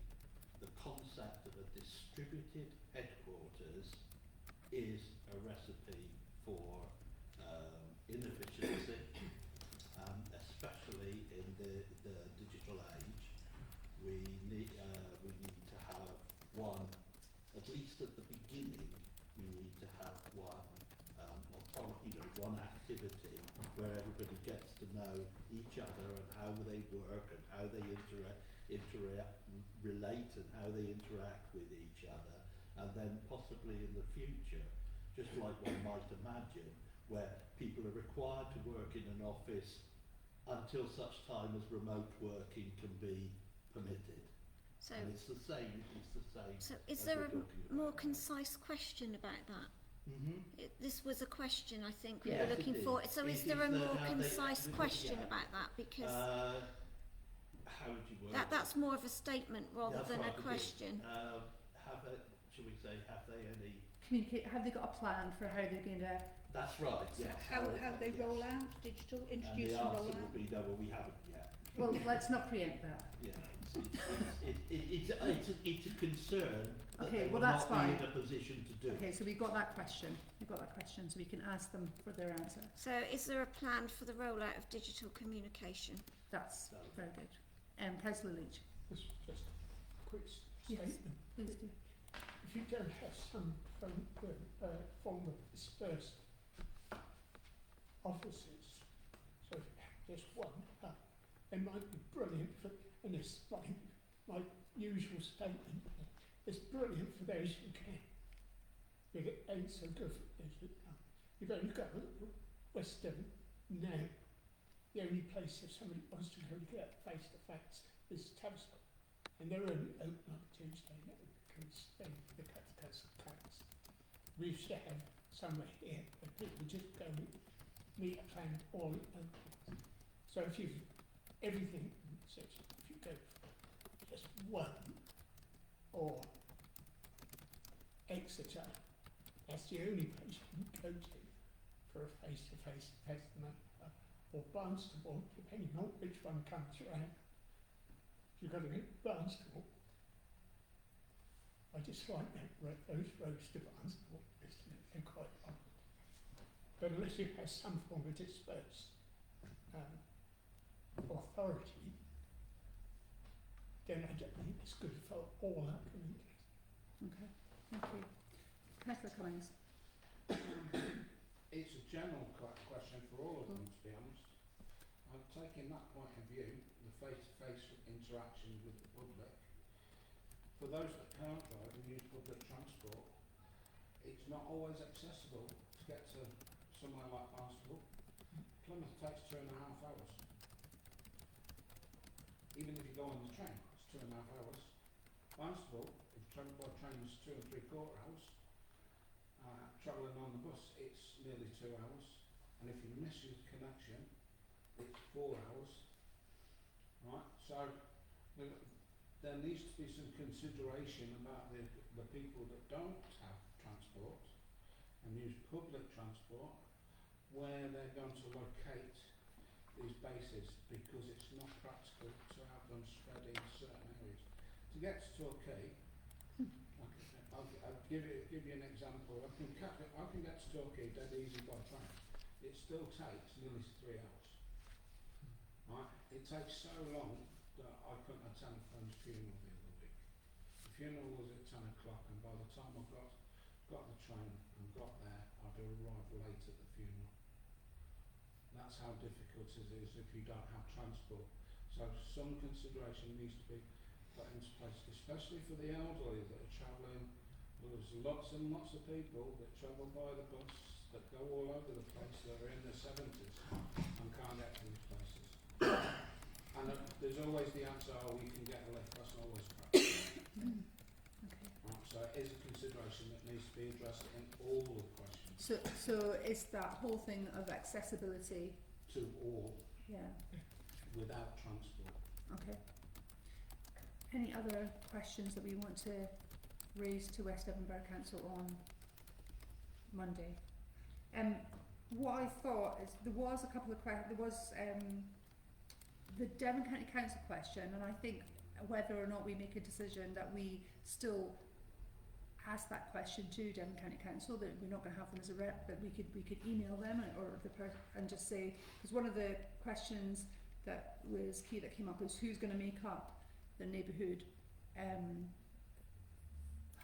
[SPEAKER 5] the concept of a distributed headquarters is a recipe for inefficiency, especially in the digital age. We need to have one, at least at the beginning, we need to have one authority, one activity where everybody gets to know each other and how they work and how they relate and how they interact with each other, and then possibly in the future, just like one might imagine, where people are required to work in an office until such time as remote working can be permitted.
[SPEAKER 2] So,
[SPEAKER 5] and it's the same.
[SPEAKER 2] So is there a more concise question about that? This was a question I think we
[SPEAKER 1] Yeah.
[SPEAKER 2] were looking for. So is there a more concise question about that? Because
[SPEAKER 5] how would you word
[SPEAKER 2] that's more of a statement rather
[SPEAKER 5] That's
[SPEAKER 2] than
[SPEAKER 5] right,
[SPEAKER 2] a
[SPEAKER 5] it is.
[SPEAKER 2] question.
[SPEAKER 5] Shall we say, have they any?
[SPEAKER 1] Communicate. Have they got a plan for how they're going to?
[SPEAKER 5] That's right. Yes.
[SPEAKER 6] How they roll out digital,
[SPEAKER 5] And
[SPEAKER 6] introduce
[SPEAKER 5] the
[SPEAKER 6] and roll
[SPEAKER 5] answer
[SPEAKER 6] out?
[SPEAKER 5] would be no. Well, we haven't yet.
[SPEAKER 1] Well, let's not preempt that.
[SPEAKER 5] Yeah. It's a concern that
[SPEAKER 1] Okay,
[SPEAKER 5] they
[SPEAKER 1] well
[SPEAKER 5] will
[SPEAKER 1] that's
[SPEAKER 5] not be
[SPEAKER 1] fine.
[SPEAKER 5] in a position to do.
[SPEAKER 1] Okay, so we got that question. We got that question, so we can ask them for their answer.
[SPEAKER 2] So is there a plan for the rollout of digital communication?
[SPEAKER 1] That's very good. Councillor Leach.
[SPEAKER 3] Just a quick
[SPEAKER 1] Yes.
[SPEAKER 3] statement.
[SPEAKER 1] Please do.
[SPEAKER 3] If you don't have some from the dispersed offices, so if you have just one hub, it might be brilliant for, and it's like my usual statement, it's brilliant for those who can, but it ain't so good for those who can't. You've only got Western now. The only place if somebody wants to go get face to face is Tavistock, and they're only open on Tuesday now because the cats. We should have somewhere here where people just go and meet a plan all open. So if you everything says if you go for just one or Exeter, that's the only place you can go to for a face-to-face testament, or Barnstable, depending on which one comes around. If you've got to go to Barnstable, I just like those roads to Barnstable, they're quite long. But unless you have some form of dispersed authority, then I don't think it's good for all our communities.
[SPEAKER 1] Okay, thank you. Councillor Cummings.
[SPEAKER 7] It's a general question for all of them, to be honest. I'm taking that point of view, the face-to-face interaction with the public. For those that can't drive and use public transport, it's not always accessible to get to somewhere like Barnstable. Plymouth takes 2.5 hours. Even if you go on the train, it's 2.5 hours. Barnstable, if travel by train is 2 3/4 hours. Travelling on the bus, it's nearly 2 hours. And if you miss your connection, it's 4 hours. Right? So there needs to be some consideration about the people that don't have transport and use public transport, where they're going to locate these bases because it's not practical to have them spread in certain areas. To get to Torquay, I'll give you an example. I can get to Torquay dead easy by train. It still takes nearly 3 hours. Right? It takes so long that I couldn't attend a friend's funeral the other week. The funeral was at 10 o'clock, and by the time I got the train and got there, I'd arrived late at the funeral. That's how difficult it is if you don't have transport. So some consideration needs to be put into place, especially for the elderly that are travelling. There's lots and lots of people that travel by the bus, that go all over the place, that are in their 70s and can't get to these places. And there's always the answer, oh, we can get a lift. That's not always practical.
[SPEAKER 1] Okay.
[SPEAKER 7] Right, so it is a consideration that needs to be addressed in all the questions.
[SPEAKER 1] So it's that whole thing of accessibility.
[SPEAKER 7] To all,
[SPEAKER 1] Yeah.
[SPEAKER 7] without transport.
[SPEAKER 1] Okay. Any other questions that we want to raise to West Devon Borough Council on Monday? What I thought is there was a couple of questions. There was the Devon County Council question, and I think whether or not we make a decision that we still ask that question to Devon County Council, that we're not going to have them as a rep, that we could email them and just say, because one of the questions that was key that came up was who's going to make up the neighbourhood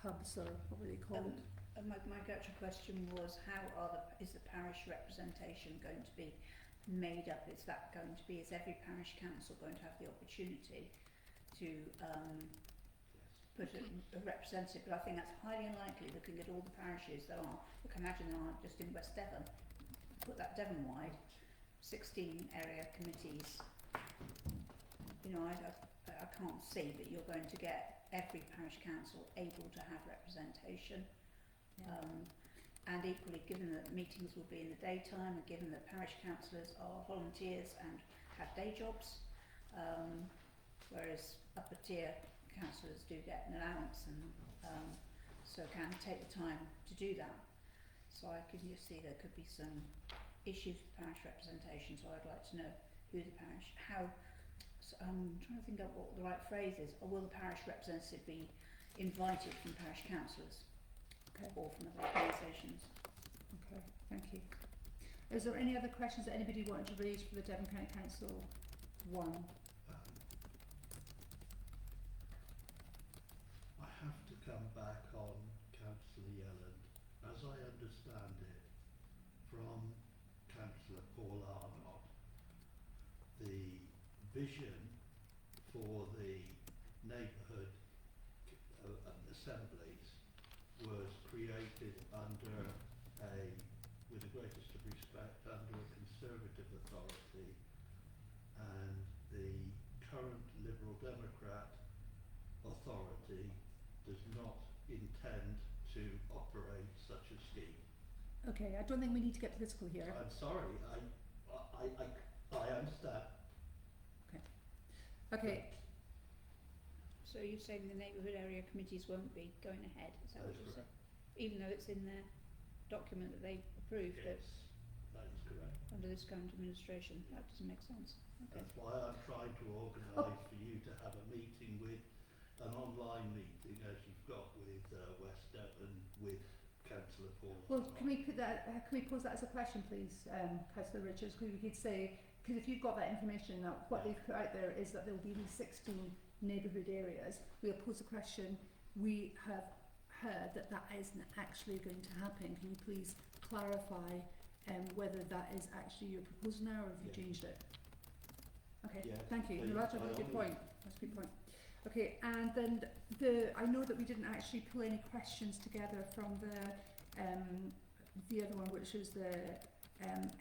[SPEAKER 1] hubs, or what were they called?
[SPEAKER 6] My actual question was, is the parish representation going to be made up? Is every parish council going to have the opportunity to put a representative? But I think that's highly unlikely, looking at all the parishes there are. I can imagine there aren't just in West Devon. Put that Devon-wide, 16 area committees. You know, I can't see that you're going to get every parish council able to have representation. And equally, given that meetings will be in the daytime, and given that parish councillors are volunteers and have day jobs, whereas upper tier councillors do get an allowance and so can take the time to do that. So I can just see there could be some issues with parish representation, so I'd like to know who the parish, I'm trying to think of what the right phrase is, or will the parish representative be invited from parish councillors?
[SPEAKER 1] Okay.
[SPEAKER 6] Or from other organisations.
[SPEAKER 1] Okay, thank you. Is there any other questions that anybody wanted to raise for the Devon County Council one?
[SPEAKER 5] I have to come back on Councillor Yelland. As I understand it from Councillor Paul Arnott, the vision for the neighbourhood assemblies was created under with the greatest of respect, under a Conservative authority, and the current Liberal Democrat authority does not intend to operate such a scheme.
[SPEAKER 1] Okay, I don't think we need to get political here.
[SPEAKER 5] I'm sorry, I understand.
[SPEAKER 1] Okay,
[SPEAKER 6] So you're saying the neighbourhood area committees won't be going ahead? Is that
[SPEAKER 5] That
[SPEAKER 6] what
[SPEAKER 5] is
[SPEAKER 6] you're saying?
[SPEAKER 5] correct.
[SPEAKER 6] Even though it's in their document that they approved
[SPEAKER 5] Yes, that is correct.
[SPEAKER 6] under this current administration, that doesn't make sense. Okay.
[SPEAKER 5] That's why I'm trying to organise for you to have a meeting with, an online meeting as you've got with West Devon, with Councillor Paul.
[SPEAKER 1] well, can we put that? Can we pose that as a question, please, Councillor Richards? Because we could say, because if you've got that information now, what they've put out there is that there will be these 16 neighbourhood areas. We'll pose the question. We have heard that that isn't actually going to happen. Can you please clarify whether that is actually your proposal now, or have you
[SPEAKER 5] Yeah.
[SPEAKER 1] changed it? Okay,
[SPEAKER 5] Yes,
[SPEAKER 1] thank you.
[SPEAKER 5] please,
[SPEAKER 1] No, that's a
[SPEAKER 5] by
[SPEAKER 1] really
[SPEAKER 5] all
[SPEAKER 1] good point. That's a good point. Okay, and then I know that we didn't actually pull any questions together from the other one, which was the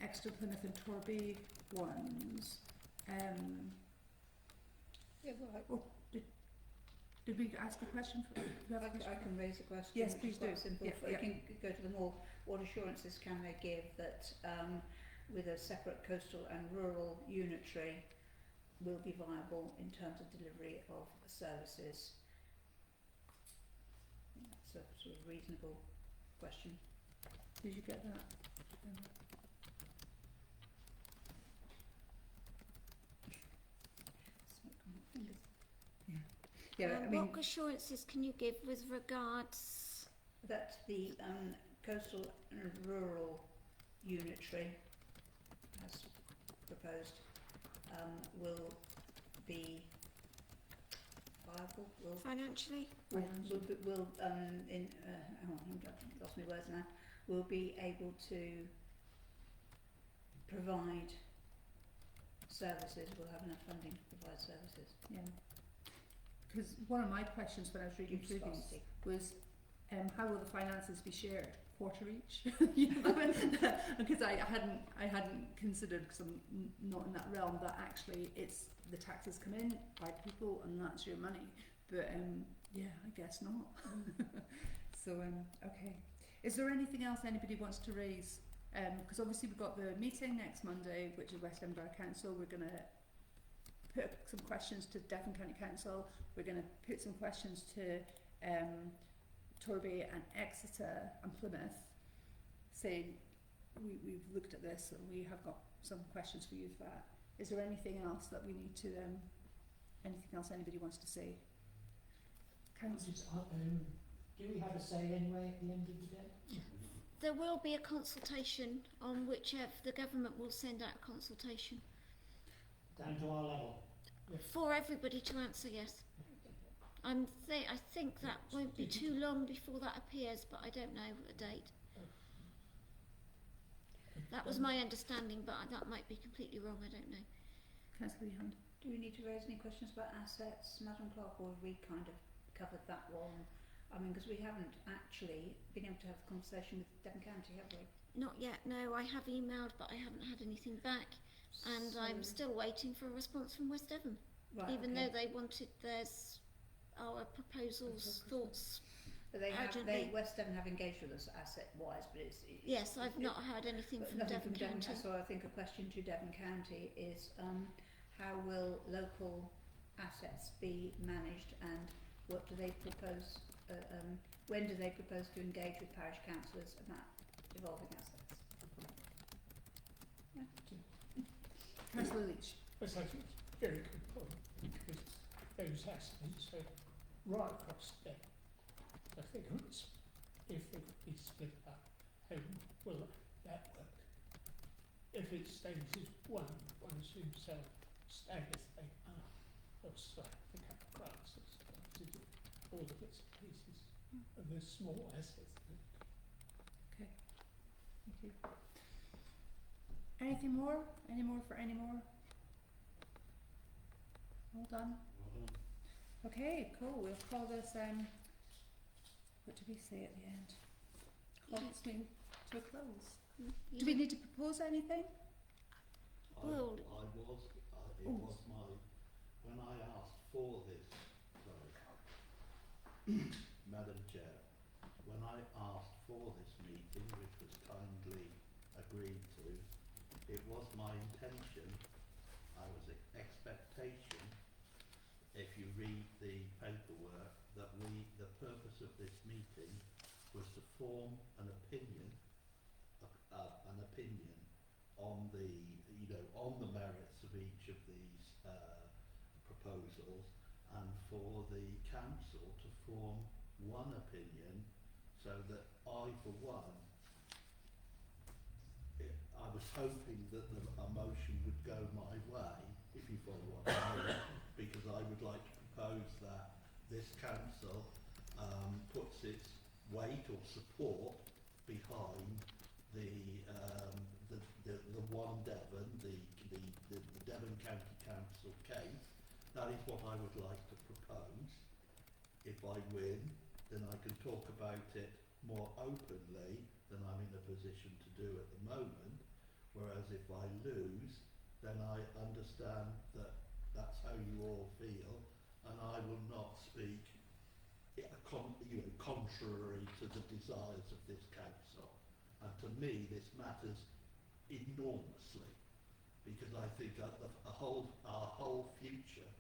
[SPEAKER 1] Exeter, Plymouth and Torby ones.
[SPEAKER 6] Yeah, well,
[SPEAKER 1] Did we ask a question?
[SPEAKER 6] I can raise a question.
[SPEAKER 1] Yes,
[SPEAKER 6] which
[SPEAKER 1] please
[SPEAKER 6] is quite
[SPEAKER 1] do.
[SPEAKER 6] simple.
[SPEAKER 1] Yeah,
[SPEAKER 6] You
[SPEAKER 1] yeah.
[SPEAKER 6] can go to them all. What assurances can they give that with a separate coastal and rural unitary will be viable in terms of delivery of services? I think that's a sort of reasonable question.
[SPEAKER 1] Did you get that?
[SPEAKER 6] Yeah, I mean,
[SPEAKER 2] what assurances can you give with regards?
[SPEAKER 6] that the coastal and rural unitary, as proposed, will be viable,
[SPEAKER 2] Financially?
[SPEAKER 6] will in I've lost my words now, will be able to provide services, will have enough funding to provide services.
[SPEAKER 1] Yeah. Because one of my questions when I was reading through these
[SPEAKER 6] Sparsity.
[SPEAKER 1] was how will the finances be shared? Quarter each? Because I hadn't considered, because I'm not in that realm, that actually it's the taxes come in by people and that's your money. But yeah, I guess not. So okay. Is there anything else anybody wants to raise? Because obviously we've got the meeting next Monday, which is West Edinburgh Council. We're going to put some questions to Devon County Council. We're going to put some questions to Torby and Exeter and Plymouth, saying we've looked at this and we have got some questions for you for that. Is there anything else that we need to, anything else anybody wants to say? Council?
[SPEAKER 8] Do we have a say anyway at the end of the day?
[SPEAKER 2] There will be a consultation on whichever the government will send out a consultation
[SPEAKER 8] Down to our level?
[SPEAKER 2] for everybody to answer. Yes, I think that won't be too long before that appears, but I don't know a date. That was my understanding, but that might be completely wrong. I don't know.
[SPEAKER 1] Councillor Hand.
[SPEAKER 6] Do we need to raise any questions about assets, Madam Clerk, or have we kind of covered that one? I mean, because we haven't actually been able to have a conversation with Devon County, have we?
[SPEAKER 2] Not yet. No, I have emailed, but I haven't had anything back, and I'm still waiting for a response from West Devon.
[SPEAKER 6] Right,
[SPEAKER 2] Even
[SPEAKER 6] okay.
[SPEAKER 2] though they wanted our proposals, thoughts.
[SPEAKER 6] But they have,
[SPEAKER 2] urgently.
[SPEAKER 6] West Devon have engaged with us asset-wise, but it's
[SPEAKER 2] Yes, I've not heard anything
[SPEAKER 6] but
[SPEAKER 2] from
[SPEAKER 6] nothing
[SPEAKER 2] Devon
[SPEAKER 6] from Devon
[SPEAKER 2] County.
[SPEAKER 6] So I think a question to Devon County is how will local assets be managed, and what do they propose? When do they propose to engage with parish councillors about evolving assets?
[SPEAKER 1] Councillor Leach.
[SPEAKER 3] That's actually a very good point, because those assets are right across there. I think if they could be split up, how will that work? If it stays as one, once you sell stay as they are, or start to cut grass, or start to do all the bits and pieces of the small assets.
[SPEAKER 1] Okay. Thank you. Anything more? Any more for any more? All done? Okay, cool. We'll call this, what did we say at the end? Call this meeting to a close.
[SPEAKER 2] You
[SPEAKER 1] Do we
[SPEAKER 2] don't-
[SPEAKER 1] need to propose anything?
[SPEAKER 2] Well-
[SPEAKER 5] it was my, when I asked for this, sorry, Madam Chair, when I asked for this meeting, which was kindly agreed to, it was my intention, I was expectation, if you read the paperwork, that the purpose of this meeting was to form an opinion on on the merits of each of these proposals, and for the council to form one opinion, so that I, for one, I was hoping that a motion would go my way, if you follow what I mean, because I would like to propose that this council puts its weight or support behind the one Devon, the Devon County Council case. That is what I would like to propose. If I win, then I can talk about it more openly than I'm in a position to do at the moment. Whereas if I lose, then I understand that that's how you all feel, and I will not speak contrary to the desires of this council. And to me, this matters enormously, because I think that our whole future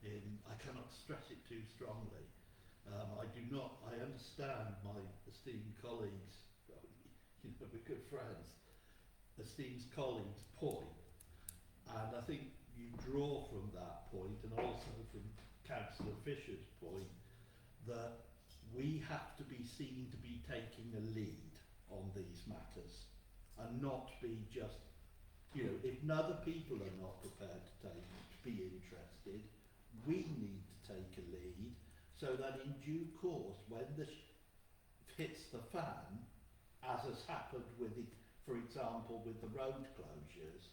[SPEAKER 5] I cannot stress it too strongly. I understand my esteemed colleagues, we're good friends, esteemed colleagues' point, and I think you draw from that point, and also from Councillor Fisher's point that we have to be seen to be taking a lead on these matters and not be just, you know, if other people are not prepared to be interested, we need to take a lead so that in due course, when this hits the fan, as has happened with the, for example, with the road closures,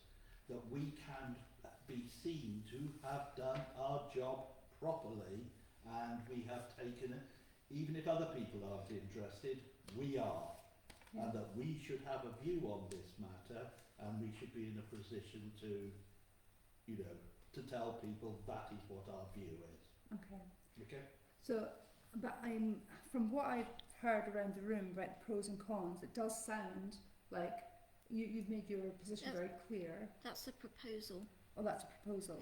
[SPEAKER 5] that we can be seen to have done our job properly and we have taken it, even if other people aren't interested, we are.
[SPEAKER 1] Yeah.
[SPEAKER 5] And that we should have a view on this matter and we should be in a position to, you know, to tell people that is what our view is.
[SPEAKER 1] Okay.
[SPEAKER 7] Okay.
[SPEAKER 1] So, but from what I've heard around the room about the pros and cons, it does sound like you've made your position
[SPEAKER 2] Yes.
[SPEAKER 1] very clear.
[SPEAKER 2] That's a proposal.
[SPEAKER 1] Oh, that's a proposal.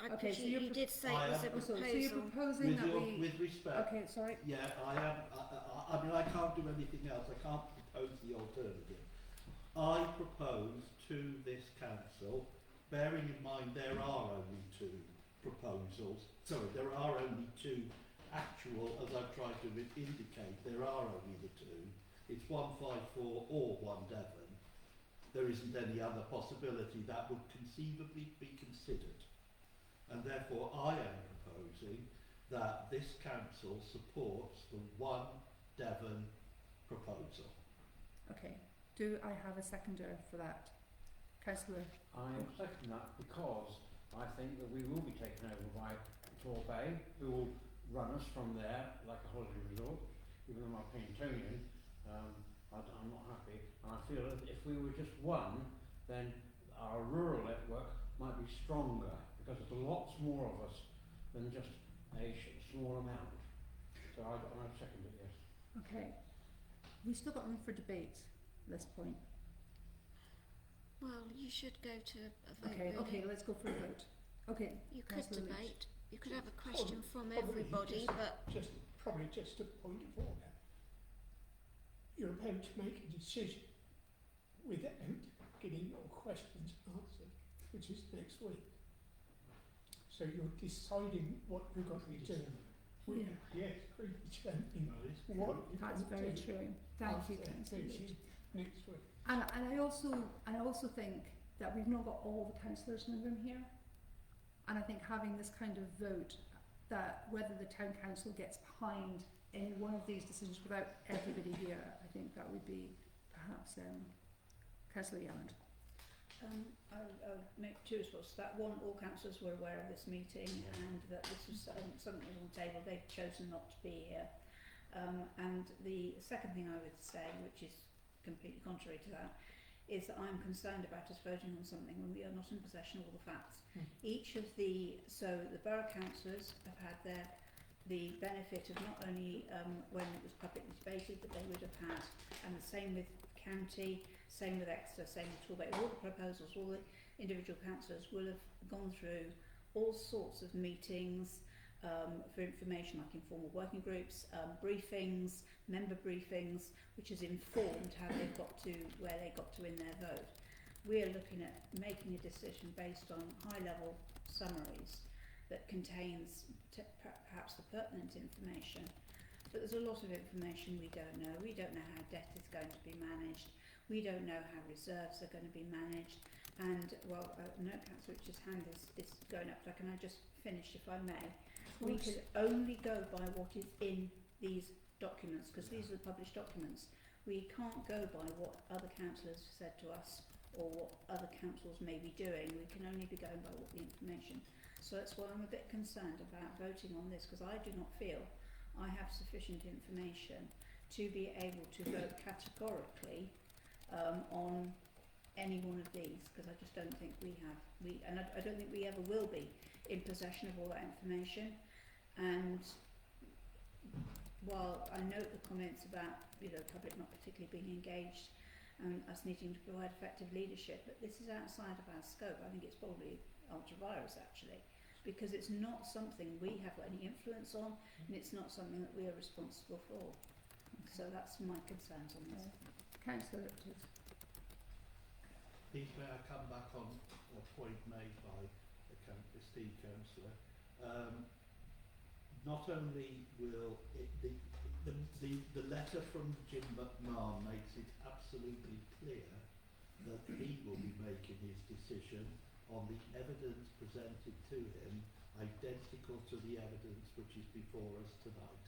[SPEAKER 2] I
[SPEAKER 1] Okay, so
[SPEAKER 2] presume
[SPEAKER 1] you're
[SPEAKER 2] you did say
[SPEAKER 5] I
[SPEAKER 2] it was a
[SPEAKER 5] am-
[SPEAKER 1] Oh, so
[SPEAKER 2] proposal.
[SPEAKER 1] you're proposing
[SPEAKER 5] With,
[SPEAKER 1] that
[SPEAKER 5] your,
[SPEAKER 1] we...
[SPEAKER 5] with respect,
[SPEAKER 1] Okay, sorry.
[SPEAKER 5] yeah, I am. I mean, I can't do anything else. I can't propose the alternative. I propose to this council, bearing in mind there are only two proposals. Sorry, there are only two actual, as I've tried to indicate, there are only the two. It's 154 or 1 Devon. There isn't any other possibility that would conceivably be considered. And therefore I am proposing that this council supports the 1 Devon proposal.
[SPEAKER 1] Okay. Do I have a seconder for that? Councillor?
[SPEAKER 4] I second that because I think that we will be taken over by Torbay, who will run us from there like a holiday resort, even though I'm Paintonian. I'm not happy, and I feel that if we were just one, then our rural network might be stronger because there's lots more of us than just a small amount. So I second it, yes.
[SPEAKER 1] Okay. We've still got room for debate at this point.
[SPEAKER 2] Well, you should go to a vote.
[SPEAKER 1] Okay,
[SPEAKER 2] really.
[SPEAKER 1] okay, let's go for a vote. Okay,
[SPEAKER 2] You could
[SPEAKER 1] Councillor Leach.
[SPEAKER 2] debate. You could have a question from
[SPEAKER 3] Probably
[SPEAKER 2] everybody, but
[SPEAKER 3] probably just a point of order. You're about to make a decision without getting your questions answered, which is next week. So you're deciding what we're going to do.
[SPEAKER 1] Yeah.
[SPEAKER 3] Yes, predetermining what you're
[SPEAKER 1] That's
[SPEAKER 3] going
[SPEAKER 1] very
[SPEAKER 3] to do
[SPEAKER 1] true. Thank you,
[SPEAKER 3] after
[SPEAKER 1] Councillor Leach.
[SPEAKER 3] next week.
[SPEAKER 1] And I also think that we've not got all the councillors in the room here. And I think having this kind of vote, that whether the town council gets behind any one of these decisions without everybody here, I think that would be perhaps Councillor Yelland.
[SPEAKER 6] I'll make two responses. That one, all councillors were aware of this meeting and that this was something that was on the table. They've chosen not to be here. And the second thing I would say, which is completely contrary to that, is that I'm concerned about us voting on something when we are not in possession of all the facts. Each of the borough councillors have had the benefit of not only when it was publicly debated that they would have had, and the same with county, same with Exeter, same with Torbay, all the proposals, all the individual councillors will have gone through all sorts of meetings for information like informal working groups, briefings, member briefings, which has informed how they've got to where they got to in their vote. We are looking at making a decision based on high-level summaries that contains perhaps the pertinent information, but there's a lot of information we don't know. We don't know how debt is going to be managed. We don't know how reserves are going to be managed. And, well, no, Councillor Richard's hand is going up. So can I just finish, if I may? We could only go by what is in these documents, because these are the published documents. We can't go by what other councillors have said to us or what other councils may be doing. We can only be going by what the information. So that's why I'm a bit concerned about voting on this, because I do not feel I have sufficient information to be able to vote categorically on any one of these, because I just don't think we have. I don't think we ever will be in possession of all that information. And while I note the comments about the public not particularly being engaged and us needing to provide effective leadership, but this is outside of our scope. I think it's probably ultra-virus actually, because it's not something we have any influence on, and it's not something that we are responsible for. So that's my concerns on this.
[SPEAKER 1] Councillor Richard.
[SPEAKER 5] Please may I come back on a point made by the esteemed councillor. not only will it, the letter from Jim McMahon makes it absolutely clear that he will be making his decision on the evidence presented to him, identical to the evidence which is before us tonight.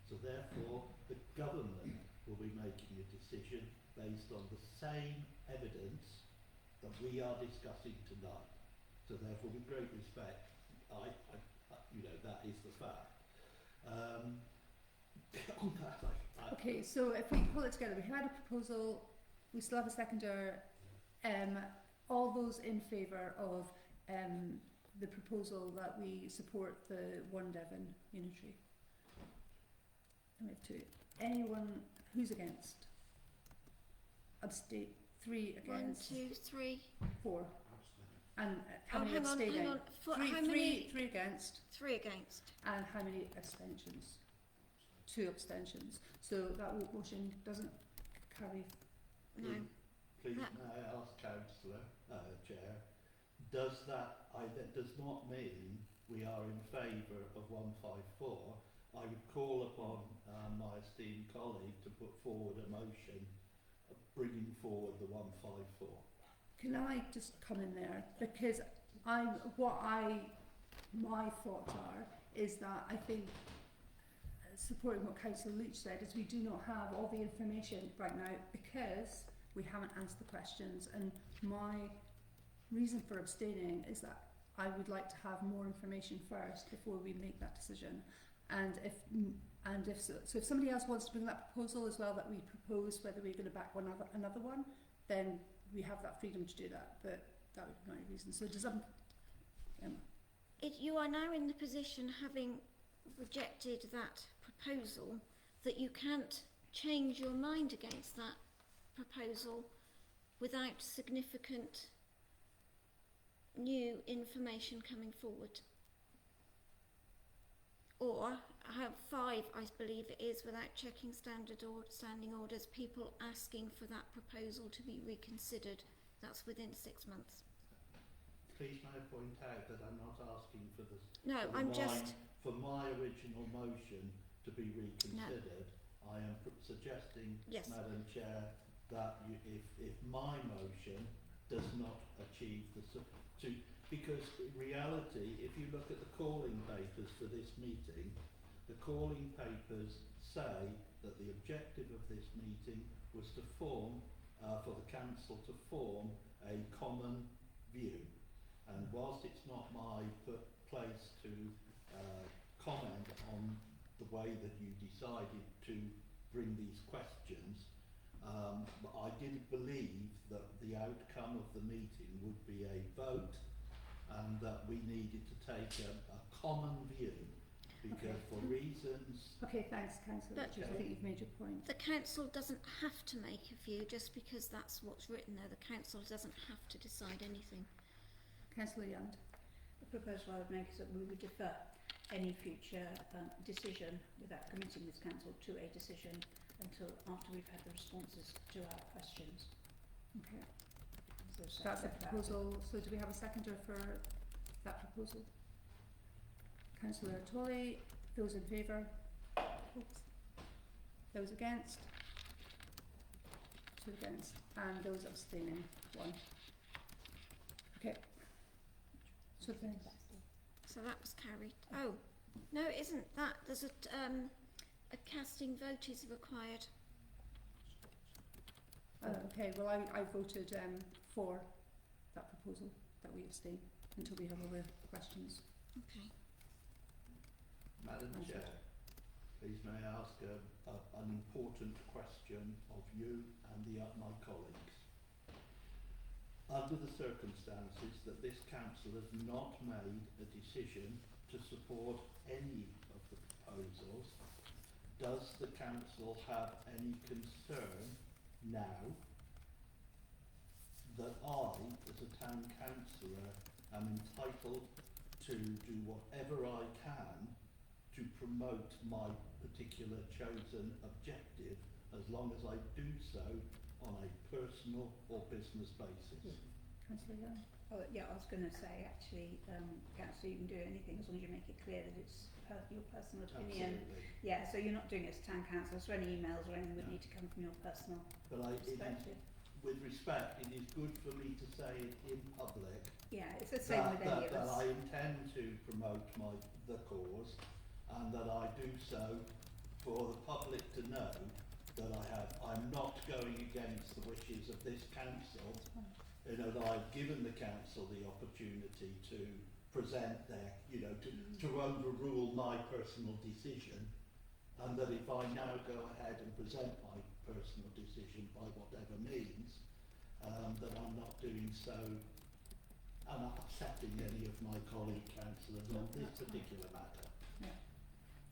[SPEAKER 5] So therefore, the government will be making a decision based on the same evidence that we are discussing tonight. So therefore, with great respect, you know, that is the fact. On that,
[SPEAKER 1] Okay, so if we pull it together, we had a proposal, we still have a seconder. All those in favour of the proposal that we support the One Devon unitary? And we have two. Anyone who's against? Abstain. 3
[SPEAKER 2] 1,
[SPEAKER 1] against.
[SPEAKER 2] 2, 3.
[SPEAKER 1] 4. And how many
[SPEAKER 2] hang on,
[SPEAKER 1] abstaining?
[SPEAKER 2] hang on. For,
[SPEAKER 1] Three,
[SPEAKER 2] how
[SPEAKER 1] three,
[SPEAKER 2] many?
[SPEAKER 1] 3 against.
[SPEAKER 2] 3 against.
[SPEAKER 1] And how many abstentions? 2 abstentions. So that motion doesn't carry.
[SPEAKER 2] No.
[SPEAKER 5] please
[SPEAKER 2] That-
[SPEAKER 5] may I ask Councillor, Chair, does not mean we are in favour of 154. I would call upon my esteemed colleague to put forward a motion bringing forward the 154.
[SPEAKER 1] Can I just come in there? Because my thoughts are, is that I think, supporting what Councillor Leach said, is we do not have all the information right now because we haven't answered the questions, and my reason for abstaining is that I would like to have more information first before we make that decision. And if so if somebody else wants to bring that proposal as well that we propose, whether we're going to back another one, then we have that freedom to do that. But that would be my reason. So does
[SPEAKER 2] You are now in the position, having rejected that proposal, that you can't change your mind against that proposal without significant new information coming forward. Or have 5, I believe it is, without checking standing orders, people asking for that proposal to be reconsidered. That's within 6 months.
[SPEAKER 5] Please may I point out that I'm not asking for this.
[SPEAKER 2] No,
[SPEAKER 5] For my original motion to be reconsidered, I am suggesting,
[SPEAKER 2] Yes.
[SPEAKER 5] Madam Chair, that if my motion does not achieve because in reality, if you look at the calling papers for this meeting, the calling papers say that the objective of this meeting was to form, for the council to form a common view. And whilst it's not my place to comment on the way that you decided to bring these questions, I did believe that the outcome of the meeting would be a vote, and that we needed to take a common view, because for reasons...
[SPEAKER 1] Okay, thanks, Councillor.
[SPEAKER 2] But-
[SPEAKER 1] I think you've made your point.
[SPEAKER 2] The council doesn't have to make a view just because that's what's written there. The council doesn't have to decide anything.
[SPEAKER 1] Councillor Young.
[SPEAKER 6] The proposal I would make is that we would defer any future decision without committing this council to a decision until after we've had the responses to our questions.
[SPEAKER 1] Okay.
[SPEAKER 6] So
[SPEAKER 1] That's a
[SPEAKER 6] separate that.
[SPEAKER 1] proposal. So do we have a seconder for that proposal? Councillor Tolley. Those in favour? Oops. Those against? 2 against. And those abstaining? 1. Okay. So then,
[SPEAKER 2] So that was carried. Oh, no, it isn't that. There's a casting vote is required.
[SPEAKER 1] okay, well I voted for that proposal, that we abstain until we have all the questions.
[SPEAKER 2] Okay.
[SPEAKER 5] Madam Chair, please may I ask an important question of you and my colleagues. Under the circumstances that this council has not made a decision to support any of the proposals, does the council have any concern now that I, as a town councillor, am entitled to do whatever I can to promote my particular chosen objective, as long as I do so on a personal or business basis?
[SPEAKER 1] Councillor Young.
[SPEAKER 6] Oh, yeah, I was going to say, actually, councillor, you can do anything as long as you make it clear that it's your personal opinion.
[SPEAKER 5] Absolutely.
[SPEAKER 6] Yeah, so you're not doing it as town council, so any emails or anything would
[SPEAKER 5] No.
[SPEAKER 6] need to come from your personal
[SPEAKER 5] But it is,
[SPEAKER 6] perspective.
[SPEAKER 5] with respect, it is good for me to say it in public
[SPEAKER 6] Yeah, it's the same with any of
[SPEAKER 5] that
[SPEAKER 6] us.
[SPEAKER 5] I intend to promote the cause, and that I do so for the public to know that I'm not going against the wishes of this council. You know, that I've given the council the opportunity to present their, you know, to overrule my personal decision, and that if I now go ahead and present my personal decision by whatever means, that I'm not doing so and upsetting any of my colleague councillors on this particular matter.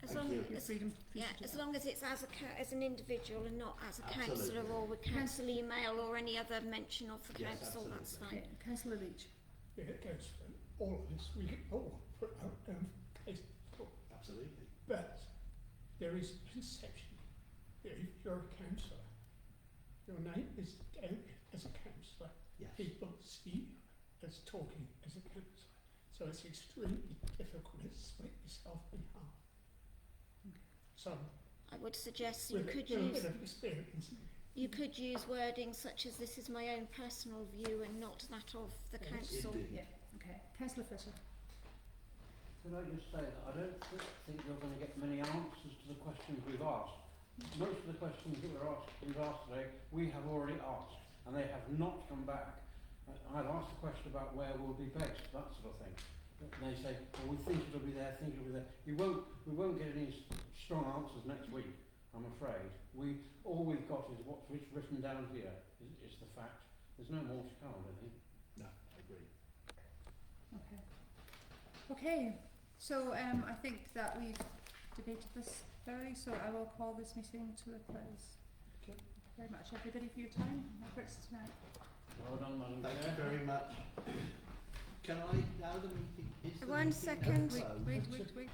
[SPEAKER 2] As
[SPEAKER 5] Thank
[SPEAKER 2] long
[SPEAKER 5] you.
[SPEAKER 1] Your
[SPEAKER 2] as,
[SPEAKER 1] freedom.
[SPEAKER 2] yeah, as long as it's as as an individual and not as a councillor
[SPEAKER 5] Absolutely.
[SPEAKER 2] or with council email or any other mention of the
[SPEAKER 5] Yes,
[SPEAKER 2] council, that's
[SPEAKER 5] absolutely.
[SPEAKER 2] fine.
[SPEAKER 1] Okay, Councillor Leach.
[SPEAKER 3] Yeah, it goes for all of us. We can all put our own Facebook.
[SPEAKER 5] Absolutely.
[SPEAKER 3] But there is a perception that if you're a councillor, your name is down as a councillor.
[SPEAKER 5] Yes.
[SPEAKER 3] People see you as talking as a councillor. So it's extremely difficult to split yourself in half. So,
[SPEAKER 2] I would suggest you
[SPEAKER 3] with
[SPEAKER 2] could
[SPEAKER 3] a little
[SPEAKER 2] use
[SPEAKER 3] bit of experience,
[SPEAKER 2] wording such as this is my own personal view and not that of the
[SPEAKER 3] Yes,
[SPEAKER 2] council.
[SPEAKER 5] Indeed.
[SPEAKER 1] Yeah, okay. Councillor Fisher.
[SPEAKER 4] Could I just say that I don't think you're going to get many answers to the questions we've asked. Most of the questions that we've asked today, we have already asked, and they have not come back. I've asked a question about where we'll be based, that sort of thing. And they say, well, we think it'll be there, think it'll be there. We won't get any strong answers next week, I'm afraid. All we've got is what's written down here, is the fact. There's no more to come, I don't think.
[SPEAKER 5] No, I agree.
[SPEAKER 1] Okay. Okay, so I think that we've debated this thoroughly, so I will call this meeting to a close.
[SPEAKER 3] Okay.
[SPEAKER 1] Thank you very much, everybody, for your time. Efforts tonight.
[SPEAKER 4] Well done, Madam
[SPEAKER 5] Thank
[SPEAKER 4] Chair.
[SPEAKER 5] you very much. Can I, now the meeting, is the
[SPEAKER 2] One
[SPEAKER 5] meeting
[SPEAKER 2] second.
[SPEAKER 5] closed?
[SPEAKER 1] Wait.